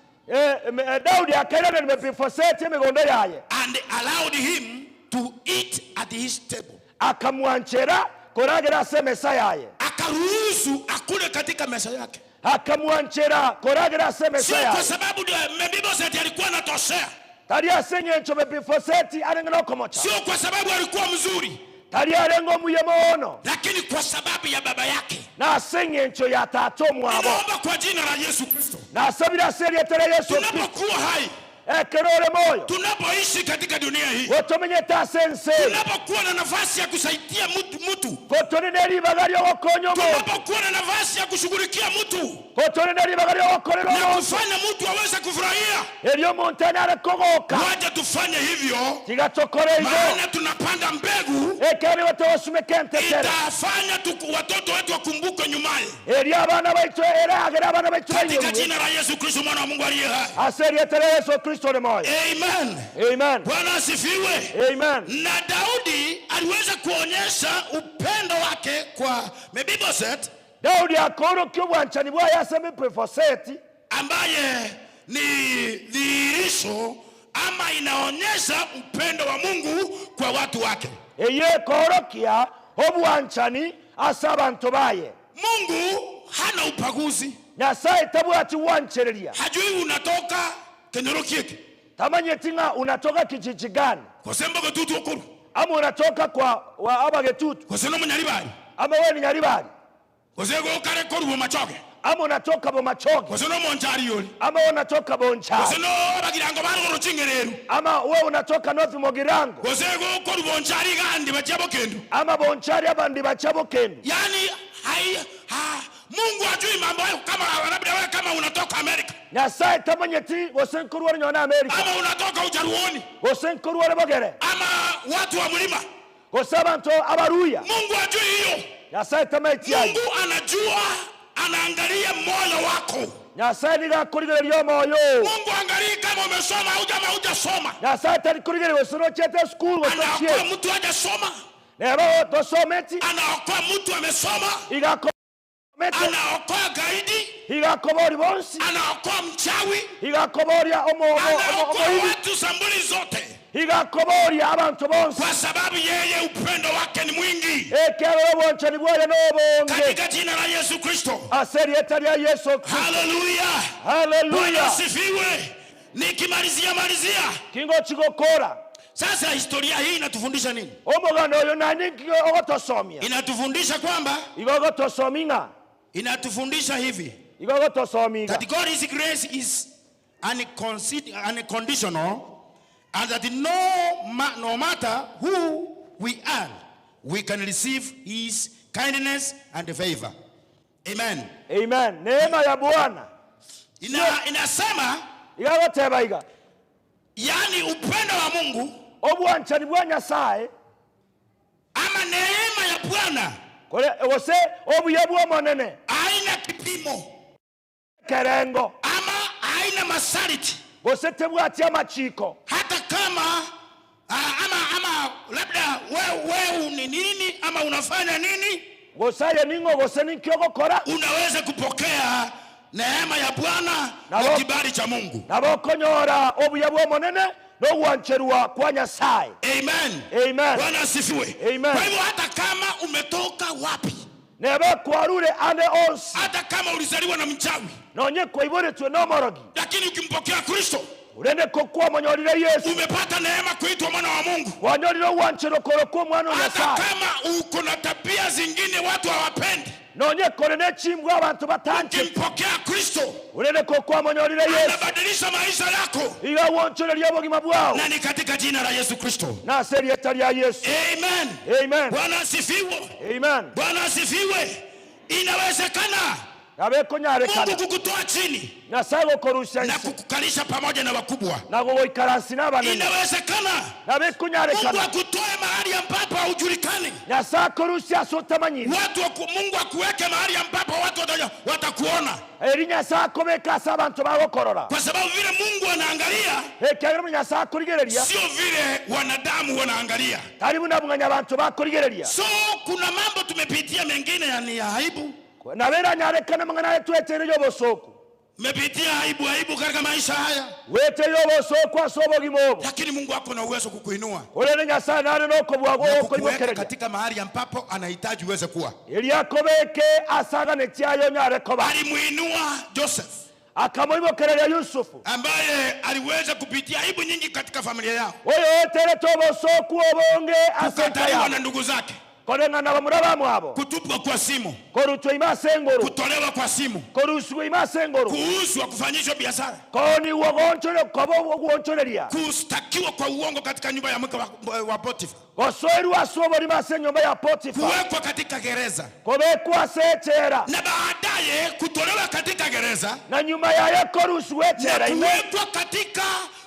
Daudi akaenda na Mephibosheth migondo yaye and allowed him to eat at his table. akamwanchera koragera asemesa yaye Akaruhusu akule katika meza yake, akamwanchera koragera asemesa sio kwa yaye sababu Mephibosheth alikuwa anatoshea, tali asenye ncho Mephibosheth arengana komocha sio kwa sababu alikuwa mzuri, tali arengo muyemono lakini kwa sababu ya baba yake. na asenye ncho ya tato mwabo Naomba kwa jina la Yesu Kristo, na asabira seri etere Yesu Kristo tunapokuwa hai ekerore moyo tunapoishi katika dunia hii, otomenyeta sense tunapokuwa na nafasi ya kusaidia mtu, kotonene ribaga ryogokonya omuntu, tunapokuwa na nafasi ya kushughulikia mtu, kotonene ribaga ryogokorera na omuntu, kufanya mtu aweze kufurahia, eryo omuntu anare kogoka waje tufanye hivyo, tigatokore izo maana tunapanda mbegu ekeri batosumeke entetera itafanya watoto wetu wakumbuke nyumaye, eri abana baitu eragera abana baitu katika jina la Yesu Kristo mwana wa Mungu aliye hai. aseri etere Yesu Kristo ni moyo. Amen. Amen. Bwana asifiwe. Amen. Na Daudi aliweza kuonyesha upendo wake kwa Mefibosheth, Daudi akorokia obwanchani bwa yase Mefibosheth, ambaye ni dhihirisho ama inaonyesha upendo wa Mungu kwa watu wake. eye korokia obwanchani asa abantu baye. Mungu hana upaguzi. Nyasaye tabwati wanchereria, Hajui unatoka kenyoro kieki, tamanyeti nga unatoka kijiji gani, kosemba gatutu okuru, ama unatoka kwa abagetutu, koseno munyaribari, ama wewe ni Nyaribari, kosego kare koru mu machoge, ama unatoka Bomachoge, koseno monchari yoli, ama wewe unatoka Bonchari, koseno abagirango bari koru chingereru, ama wewe unatoka North Mogirango, kosego koru bonchari gandi bachabo kendo. ama Bonchari abandi bachabo kenu. Yani Mungu ajui mambo hayo, kama labda wewe kama unatoka Amerika, Nyasaye tamanyeti gosenkuru wari nyona Amerika, ama unatoka Ujaruoni, gosenkuru wari Bogere, ama watu wa mlima. gosabanto abaruya. Mungu ajui hiyo. Nyasaye tamanyeti ayi. Mungu anajua, anaangalia moyo wako. Nyasaye niga kurigereria moyo. Mungu angalia kama umesoma au kama hujasoma. Nyasaye tari kurigereria wesoro chete school Anaokoa gosochie. mtu hajasoma, Nero dosometi anaokoa mtu amesoma, igako meti anaokoa gaidi, igakobori bonsi anaokoa mchawi, igakoboria anaokoa omo watu sambuli zote, igakoboria abantu bonsi kwa sababu yeye upendo wake ni mwingi. ekero obonchani bwaye nobonge Katika jina la Yesu Kristo. aseri etari ya Yesu Kristo. Haleluya. Bwana Haleluya. asifiwe. Nikimalizia Kingo chigokora sasa, historia hii inatufundisha nini? omogano oyo nani ogotosomia Inatufundisha kwamba, igogotosominga inatufundisha hivi, igogotosominga that God's grace is unconditional, and that no matter who we are, we can receive his kindness and favor. Amen. Amen. Neema ya Bwana Inasema igagoteba iga yani upendo wa Mungu obwanchani bwa Nyasaye ama neema ya Bwana kole wose obuye bwa monene haina kipimo kerengo ama haina masharti, wose tebwati amachiko hata kama ama labda wewe ni nini ama unafanya nini, gosaye ningo wose ninkiyogokora unaweza kupokea neema ya Bwana na kibali cha Mungu. nabokonyora obuye bwa monene n'obwancherwa kwa Nyasaye. Amen. Amen. Bwana asifiwe. Amen. Kwa hivyo hata kama umetoka wapi, nebe kwarure ane onsi hata kama ulizaliwa na mchawi, nonye koiboretwe n'omorogi, lakini ukimpokea Kristo urende kokwa monyorire Yesu, umepata neema kuitwa mwana wa Mungu. wanyorire obwanchero koro kwa mwana wa Hata Nyasaye, kama uko na tabia zingine watu hawapendi, nonye kore n'echimbwa abantu batanche, ukimpokea Kristo urende kokwa monyorire Yesu, anabadilisha maisha yako, iga wonchoreria obogima bwao na ni katika jina la Yesu Kristo. na seri etari ya Yesu. Amen. Amen. Bwana asifiwe. Amen. Bwana asifiwe. Inawezekana Abekonyarekana Mungu kukutoa chini Nyasaye gokorusha na nsi kukukalisha pamoja na wakubwa. na gogoikaransi n'abanene Inawezekana Mungu abekonyarekana akutoe mahali ambapo haujulikani. Nyasaye akorusha asotamanyire Mungu akuweke mahali ambapo watu watakuona, eri Nyasaye akobeka asa abantu bagokorora kwa sababu vile Mungu anaangalia ekero Nyasaye akorigereria sio vile wanadamu wanaangalia. karibu nabunganya abantu bakorigereria So kuna mambo tumepitia, mengine ni ya aibu. nabera nyarekana mangana yetu etereyo bosoku Umepitia aibu katika maisha haya, weteyo bosoku asobogimobo, lakini Mungu ako na uwezo kukuinua olene Nyasaye nare nokobwago kukuweka okoribokereria katika mahali ambapo anahitaji uweze kuwa. eri akobeke asagane kyayo nyarekoba Alimuinua Joseph akamoibokereria Yusufu ambaye aliweza kupitia aibu nyingi katika familia yao, oyo etere tobosoku obonge kukataliwa aseka na ndugu zake, Kodengana bamuraba mwabo. kutupwa kwa simu, Korutwa imasengoro. kutolewa kwa simu, Koruswa imasengoro. kuuzwa, kufanyishwa biashara, Koni wogonchole kobo wogoncholeria. kustakiwa kwa uongo katika nyumba ya mke wa Potifa, Gosoeru asobori masenyomba ya Potifa. kuwekwa katika gereza, Kobekwa setera. na baadaye kutolewa katika gereza Na nyuma ya koruswa na etera ime. kuwekwa katika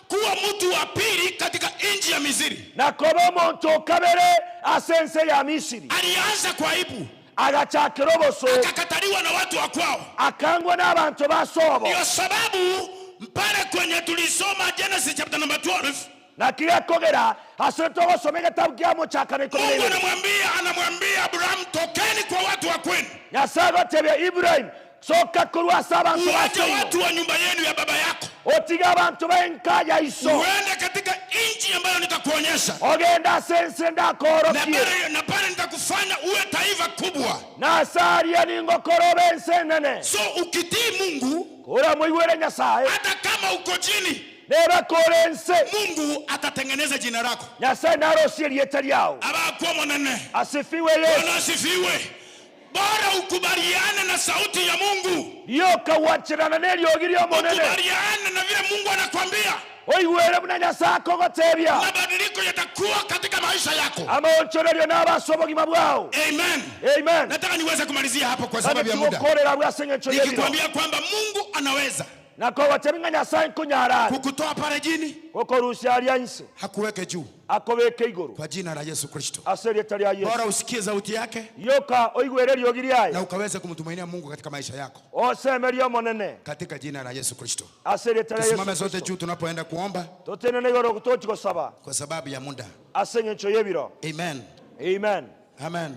kuwa mtu wa pili katika nchi ya Misri. Na kobo monto kabere asense ya Misiri. Alianza kwa aibu, Agachakiroboso. akakataliwa na watu wa kwao. Akangwa n'abantu basobo. Ndio sababu mpaka kwenye tulisoma Genesis chapter number 12, Na kile kogera asetogo somega kitabu kya Muchakane Mungu kogera. anamwambia Abraham, tokeni kwa watu wa kwenu, Nyasago tebe Ibrahim soka kurwa saba uache nsobacho. watu wa nyumba yenu ya baba yako, Otiga abantu benkaya iso. uende katika nchi ambayo nitakuonyesha, Ogenda sense ndakorokie. na pale nitakufanya uwe taifa kubwa. Na saria ningo korobe nsenene. So ukitii Mungu, Kura muiwere Nyasaye. hata kama uko chini, Neba korense. Mungu atatengeneza jina lako. Nyasaye narosie lieta lyao. Abakuwa monene, Asifiwe Yesu. Bwana asifiwe. Bora ukubaliane na sauti ya Mungu, Yoka wachirana nelyogirio monene. ukubaliane na vile Mungu anakwambia. Oiwere muna Nyasaye kogotebya. Mabadiliko yatakuwa katika maisha yako. Amaoncholeryo n'abasobogima bwao. Amen. Amen. Nataka niweze kumalizia hapo kwa sababu ya muda, Tugokorera bwasengecho yebiro. nikikwambia kwamba Mungu anaweza Nakowatebinga Nyasaye nkunyara. kukutoa pale chini, Kokorusya alyanse. hakuweke juu, Akobeke iguru. kwa jina la Yesu Kristo. Aserieta lya Yesu. Bora usikie sauti yake Yoka oigwere lyogi na lyaye. ukaweze kumtumainia Mungu katika maisha yako, Oseme lyo monene. katika jina la Yesu Kristo. Aserieta lya Tusimame Yesu. zote juu tunapoenda kuomba Totenene igoro kutochi kosaba. kwa sababu ya muda. Asengecho yebiro. Amen. Amen. Amen.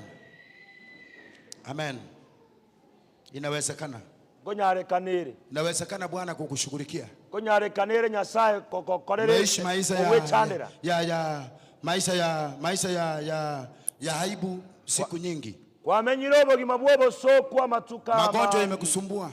Amen. Inawezekana. Gonyare kanere. Inawezekana Bwana kukushughulikia. Gonyare kanere Nyasaye kokorere. Umeishi maisha ya aibu siku nyingi. Kwamenyire obogima bwobo sokwa matuka. Magonjwa yamekusumbua.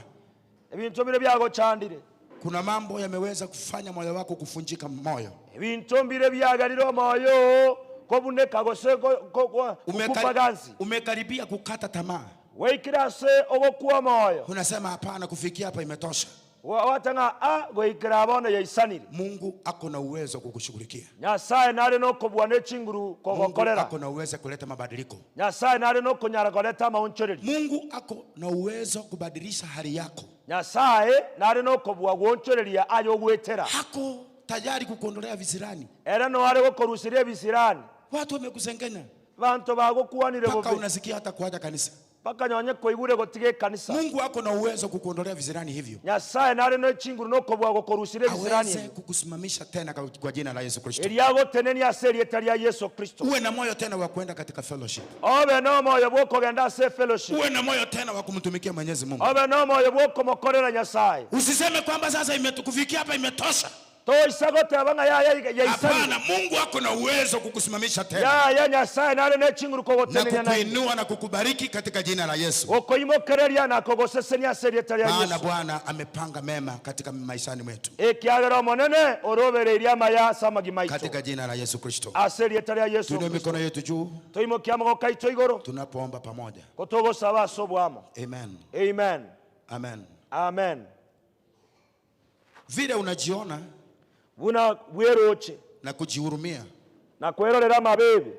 Ebintu bire byago chandire. Kuna mambo yameweza kufanya moyo wako kufunjika moyo. Ebintu bire byagalira moyo kobuneka goseko kupaganzi. Umekaribia kukata tamaa. Weikirase ogokuwa moyo. Unasema hapana, kufikia hapa imetosha. Watanga goikira abone yaisanire. Mungu ako na uwezo kukushughulikia. Nyasaye nare no kobwane chinguru kogokorera. Mungu ako na uwezo kuleta mabadiliko. Nyasaye nare no kunyara koleta maunchoreri. Mungu ako na uwezo kubadilisha hali yako. Nyasaye nare no kobwa gwonchoreria ayo gwetera. Hako tayari kukuondolea visirani. Era no wale gokorusiria bisirani. Watu wamekusengenya. Bantu bagokuwanire Paka bobe. unasikia hata kuacha kanisa. Paka nyonye koigure gotige kanisa. Mungu ako na uwezo kukuondolea visirani hivyo. Nyasaye nare no chinguru no kobwa gokorusiria bisirani. Aweze kukusimamisha tena kwa jina la Yesu Kristo. Eliago teneni aseri etalia Yesu Kristo. Uwe na moyo tena wa kwenda katika fellowship. Obe no moyo bwoko genda se fellowship. Uwe na moyo tena wa kumtumikia Mwenyezi Mungu. Obe no moyo bwoko mokorera Nyasaye. Usiseme kwamba sasa imetukufikia hapa imetosha. To isagote abanga ya isani. Hapana, Mungu ako na uwezo kukusimamisha tena. Ya Nyasaye nare ne chinguru ko Na goteneni na. kukuinua na kukubariki katika jina la Yesu. Okoimokereria na kogoseseni aseri etalia Maana Yesu. Bwana amepanga mema katika maishani mwetu. Ekiagera monene orobereria maya samagi maito. Katika jina la Yesu Kristo. Aseri etalia Yesu. Tuinue mikono yetu juu Toimo kiamako kaito igoro. tunapoomba pamoja. Kotogo sawa sobwamo. Amen. Amen. Amen. Amen. Vile unajiona Buna bweroche na kujihurumia, na kwerorera mabebe.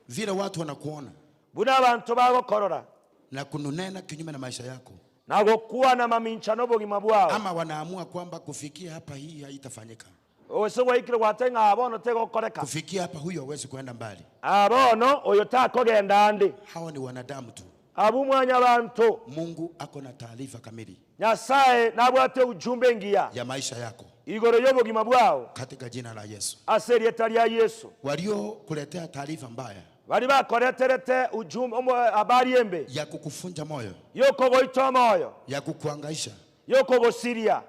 vile watu wanakuona Buna abantu bagokorora na kununena kinyume na maisha yako, nago kuwa na mamincha n'obogima bwao. ama wanaamua kwamba kufikia hapa hii haitafanyika, Ose waikire gwatenga abono tegokoreka. kufikia hapa huyo hawezi kuenda mbali. Abono oyo takogenda ndi. Hawa ni wanadamu tu. Abumwanya abantu. Mungu ako na taarifa kamili Nyasaye nabwate ujumbe ngiya ya maisha yako igoro y'obogima bwao. katika jina la Yesu. Aseri etalia Yesu. Walio kuletea taarifa mbaya Bali bakoreterete ujumbe habari embe ya kukufunja moyo, yoko goita moyo ya kukuangaisha, yoko gosiria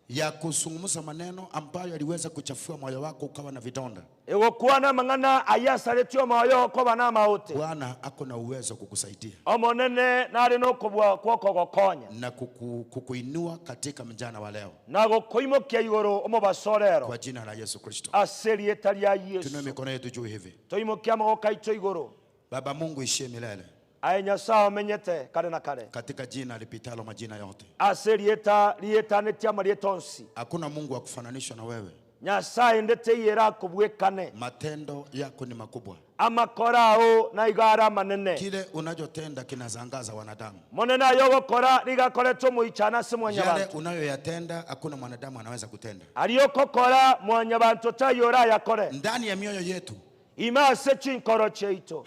ya kusungumuza maneno ambayo yaliweza kuchafua moyo wako ukawa na vidonda. ego kuana mangana ayasaretio moyo ko bana maote. Bwana ako na uwezo kukusaidia Omonene nari no kubwa kwoko gokonya na kukuinua katika mjana wa leo nago koimokia igoro omo basorero kwa jina la Yesu Kristo. aseri etalia Tunue Yesu. mikono yetu juu hivi. Toimokia mago kaito igoro. Baba Mungu ishie milele, Nyasaye omenyete kare na kare, katika jina lipitalo majina yote. ase rietanĩtie amarieta onsi. Hakuna Mungu wa kufananishwa na wewe. Nyasaye ndeteyera akobwekane. Matendo yako ni makubwa. Amakora ao na igara manene. Kile unachotenda kinazangaza wanadamu. Monene ayo gokora rigakoretwo muichana se mwanyabantu. Yale unayoyatenda hakuna mwanadamu anaweza kutenda. Ariyokokora mwanyabantu tayora yakore. Ndani ya mioyo yetu imase chinkoro cheito.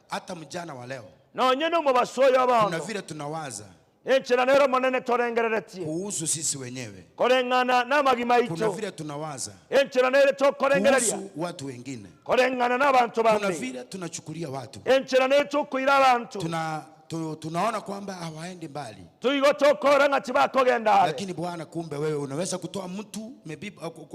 Hata mjana wa leo na nyene mu basoyo abantu. kuna vile tunawaza enchiranero monene torengereretie kuhusu sisi wenyewe. Korengana na magima ito. Kuna vile tunawaza enchiranero to korengereria kuhusu watu wengine. Korengana na abantu bandi. Kuna vile tunachukulia watu. Enchiranero to kuira abantu. Tunaona kwamba hawaendi mbali. Tuigotokora ngati bakogenda. Lakini Bwana, kumbe wewe unaweza kutoa mtu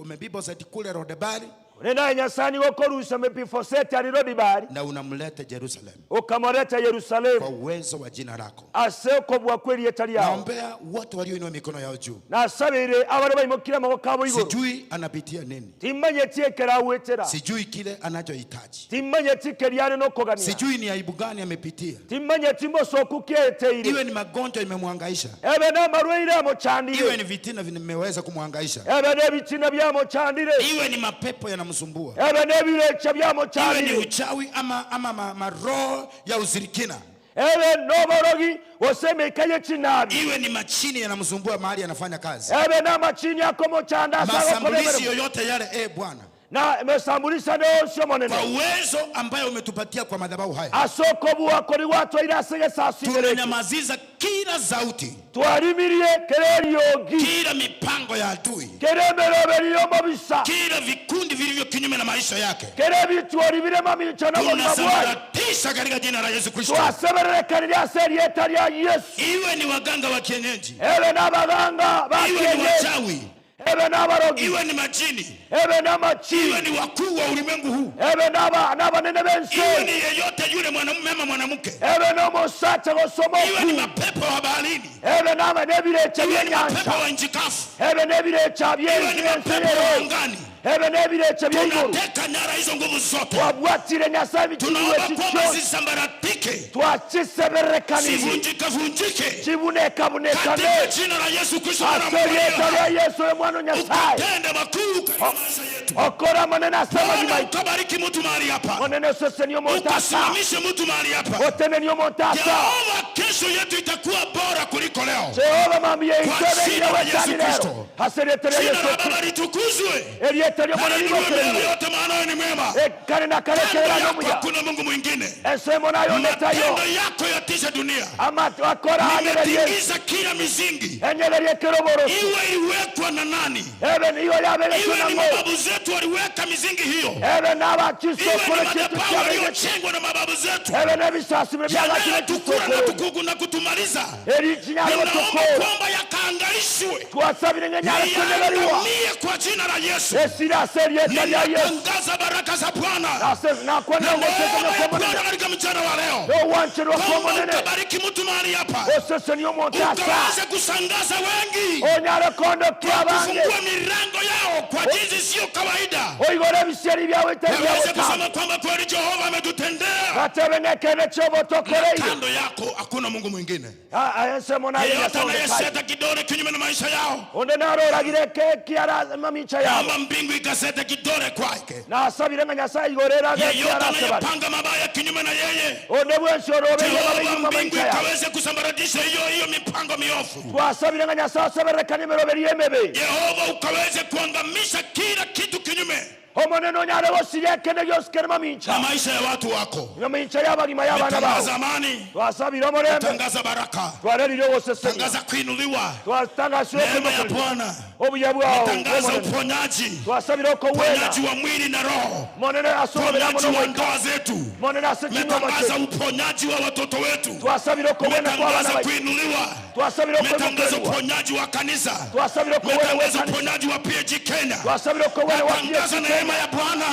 mebibo za kule Rodebari. Nena Nyasaye gokorusa mepifoseti ali Rodebari. Na unamleta Jerusalem. Ukamleta Yerusalemu. Kwa uwezo wa jina lako. Aseko bwa kweli etali yao. Naombea watu walioinua mikono yao juu. Na sabire abari bayimukira maboko abo iguru. Sijui anapitia nini. Timanye tiekera wetera. Sijui kile anachohitaji. Timanye tikeriane no kogania. Sijui ni aibu gani amepitia. Timanye timboso kuketeire. Iwe ni magonjwa imemhangaisha. Ebe na marwaire amochandire. Iwe ni vitina vimeweza kumhangaisha. Ebe na vitina bya mochandire. Iwe ni mapepo yanamsumbua. Ebe na bilecha bya mochandire. Iwe ni uchawi ama maroho ya uzirikina. Ebe no borogi waseme kaye chinabi. Iwe ni machini yanamsumbua mahali anafanya kazi. Ebe na machini yako mochanda sawa mashambulizi yoyote yale Bwana. Na mesambulisa ndio sio maneno. Kwa uwezo ambayo umetupatia kwa madhabahu haya. Asokobu wakori watu ila sege sasi. Tunanyamaziza kila sauti. Tuarimirie keleliogi. Kila mipango ya adui. Keremelobelio mabisa. Kila vikundi vilivyo kinyume na maisha yake. Kerebi tuaribire mamicho na mabwani. Tunasambaratisha katika jina la Yesu Kristo. Tuaseberere kanilia serieta ya Yesu. Iwe ni waganga wa kienyeji. Ewe na baganga ba kienyeji. Iwe ni wachawi. Ebe na barogi. Iwe ni majini. Ebe na machini. Iwe ni wakuu wa ulimwengu huu. Ebe na banene bense. Iwe ni yeyote yule mwanamume ama mwanamke. Ebe na mosata gosomoku. Iwe ni mapepo wa baharini. Ebe na manebirecha byenyanja. Iwe ni mapepo wa nchi kavu. Ebe nebirecha byenzi. Iwe ni mapepo wa angani. Ebe nebirecha by'inguru. Tunateka nyara hizo nguvu zote. Wabwatire Nyasaye tunaomba kwamba zisambaratike. Twachiseberekanire. Zivunjike. Chibunekabunekane. Katika jina la Yesu Kristo ya Yesu mwana Nyasaye. Ukatende makuu katika maisha yetu. Okora maneno asema Bwana ukabariki mtu mahali hapa. Maneno sasa niyo montasa. Ukasimamishe mtu mahali hapa. Otene niyo montasa. Jehova, kesho yetu itakuwa bora kuliko leo. Jehova mamie itebe ya Yesu Kristo. Haseretere Yesu. Jina la Baba litukuzwe. Eliyetere mwana libo kere. Yote maana ni mwema. Kare na kare kera no muya. Hakuna Mungu mwingine. Esemo nayo netayo. Matendo yako yatisha dunia. Ama akora anele Yesu. Kila misingi. Enyele keroboro. Iwe iwekwa na nani? Ebe niyo yabele kuna ngo. Iwe ni mababu zetu waliweka misingi hiyo. Ebe nabachiso kole kitu cha waliochengwa na mababu zetu. Ebe nebisasi byaga kitu tukura na tukugu na kutumaliza. Eri chinyalo toko. Kwamba yakaangalishwe. Tuasabire nyanyalo kunegaliwa. Kwa jina la Yesu. Esira serie ya Yesu. Tangaza baraka za Bwana. Na kwenda ngoseka kwa Bwana katika mchana wa leo. No wanchero kwa Bwana. Bariki mtu mahali hapa. Osese niyo montasa. Ukaweze kusangaza wengi. Onyalo kondo kwa bange. Kufungua milango yao kwa jinsi sio kawaida. Oigore biseri byawe tebya. Waweze kusema kwamba kweli Jehova ametutendea. Katebenekene chobo tokoreide. Kando yako hakuna Mungu mwingine. Ayesemo na yeyote anayeseta kidole kinyume na maisha yao. Ondenaro ragire kiara mamicha yao. Kama mbingu ikaseta kidole kwake. Na asabire nga Nyasaye igorera kiara sabari. Yeyote anayepanga mabaya kinyume na yeye. Ondebwenshorobe yabanyuma mbingu ikaweze kusambaratisha hiyo mipango miofu. Twasabire nga Nyasaye aseberekane meroberi yemebe. Yehova ukaweze kuangamisha kila kitu kinyume. Omoneno nyale wosiyekene yoskere mamincha. Na maisha ya watu wako. Mamincha yabagima yabana bao. Tangaza amani. Twasabire omorembe. Tangaza baraka. Twarelire wosese. Tangaza kuinuliwa. Twatangaza neema ya Bwana. Obuyabwao. Tangaza uponyaji. Twasabire ko wena. Uponyaji wa mwili na roho. Monene asobera mono wa ndoa zetu. Monene asekino macho. Tangaza uponyaji wa watoto wetu. Twasabire ko wena kwa bana. Tangaza kuinuliwa. Twasabire ko tangaza uponyaji wa kanisa. Twasabire ko wena. Tangaza uponyaji wa PG Kenya. Twasabire ko wena wa PG Kenya. neema ya Bwana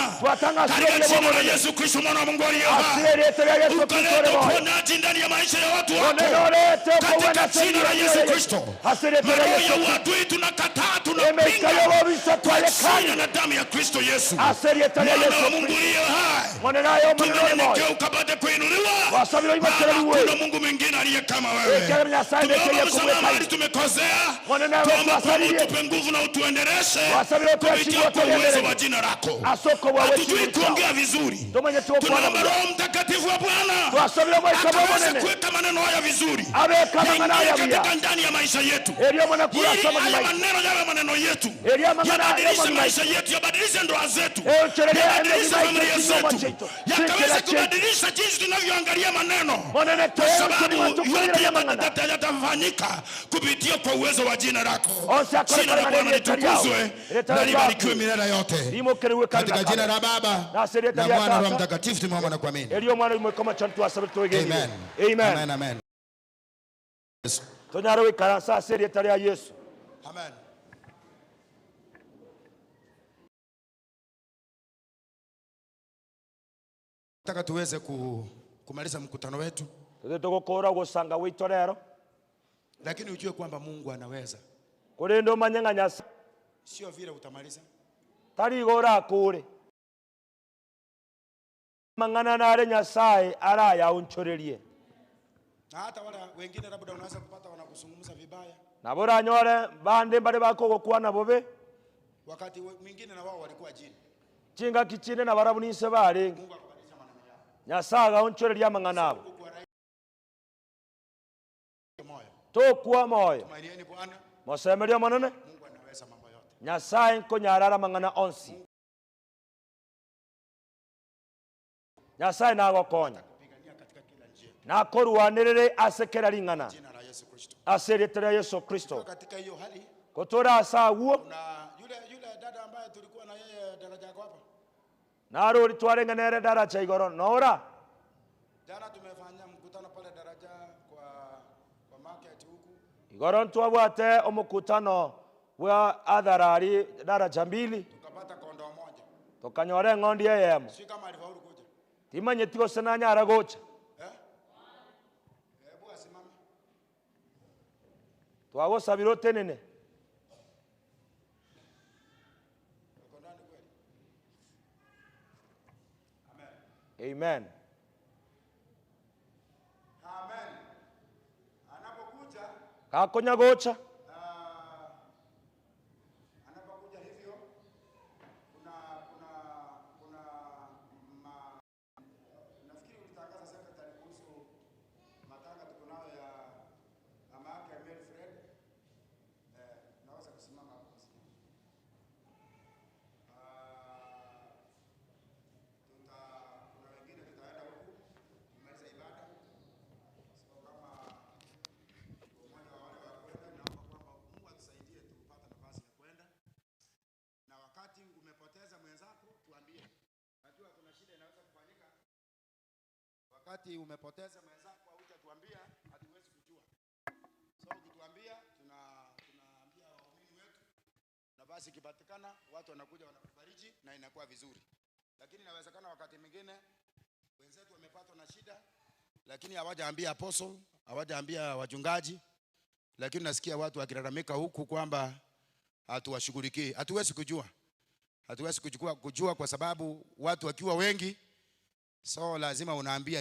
katika jina la Yesu Kristo mwana wa Mungu aliye hai. Ukaleta uponyaji ndani ya maisha ya watu wako katika jina la Yesu Kristo. Maroho ya uadui tunakataa, tunapinga kwa jina na damu ya Kristo Yesu mwana wa Mungu aliye hai. Tunyenyekea ukapate kuinuliwa, hakuna Mungu mwingine aliye kama wewe. Tumeomba msamaha mahali tumekosea, tuomba kwamba utupe nguvu na utuendeleshe kupitia kwa uwezo wa jina lako. Hatujui kuongea vizuri, tunaomba Roho Mtakatifu wa Bwana akaweze kuweka maneno haya vizuri katika ndani ya maisha yetu, ili haya maneno yawe maneno yetu, yabadilishe maisha yetu, yabadilishe ndoa zetu, yabadilishe familia zetu, yakaweze kubadilisha jinsi tunavyoangalia maneno, kwa sababu yote yatafanyika kupitia kwa uwezo wa jina lako. Jina la Bwana litukuzwe na libarikiwe milele yote, katika jina la Baba na Mwana na Roho Mtakatifu tumeomba na kuamini. Amen. Amen. Amen. Tonyaro ikarasa seri taria Yesu. Amen. Nataka tuweze kumaliza mkutano wetu, tutokora gusanga witorero, lakini ujue kwamba Mungu anaweza. Kuri ndo manyang'anya Sio vile utamaliza. Tari gora kure. Mangana nare Nyasaye araya unchorerie. Na hata wale wengine labda unaweza kupata wanakuzungumza vibaya. Na bora nyore bande bale bako gukwa na bobe. Wakati mwingine na wao walikuwa jini. Chinga kichine na barabu nise bale. Mungu akabadilisha maneno yao. Nyasaga unchoreria mangana abo. To kuwa moyo. Tumainieni Bwana. Mosemeria manene. Mungu anaweza mambo yote. Nyasaye nko nyarara mangana onsi. Nyasaye na wakonya. Na koruanirire asekera ringana. Jina la Yesu Kristo. Aseretera Yesu Kristo. Katika hiyo hali kotora asa huo. Kuna yule dada ambaye tulikuwa na yeye daraja yako hapa. Na roli twarenganere daraja igoro nora. Jana tumefanya mkutano pale daraja kwa market huku. Igoro twabwate omukutano wa adharari daraja mbili. Tukapata kondo moja. Tukanyore ngondi yemo. Si kama alifaulu kuja. Timanye tiko sana nyara gocha. Hebu asimame. Twago sabiro tenene. Amen. Amen. Anapokuja kakonya gocha. Anapokuja hivyo kuna nafikiri ulitangaza secretary kuhusu matanga tuko nayo ya mama yake Mary Fred. Naweza kusimama hapo kusimama. Kuna wengine tutaenda huku kumaliza ibada. Sio kama mmoja wa wale wa kwenda, naomba kwamba Mungu atusaidie tupate nafasi ya kwenda. Na wakati umepoteza mwenzako tuambie. Najua kuna shida inaweza kufanyika. Wakati umepoteza mwenzako hujatuambia, hatuwezi kujua. So ukituambia tunaambia waumini wetu, na basi ikipatikana watu wanakuja wanakufariji na inakuwa vizuri. Lakini inawezekana wakati mwingine wenzetu wamepatwa na shida, lakini hawajaambia apostle, hawajaambia wachungaji, lakini nasikia watu wakilalamika huku kwamba hatuwashughulikii. Hatuwezi kujua. Hatuwezi kujua kwa sababu watu wakiwa wengi, so lazima unaambia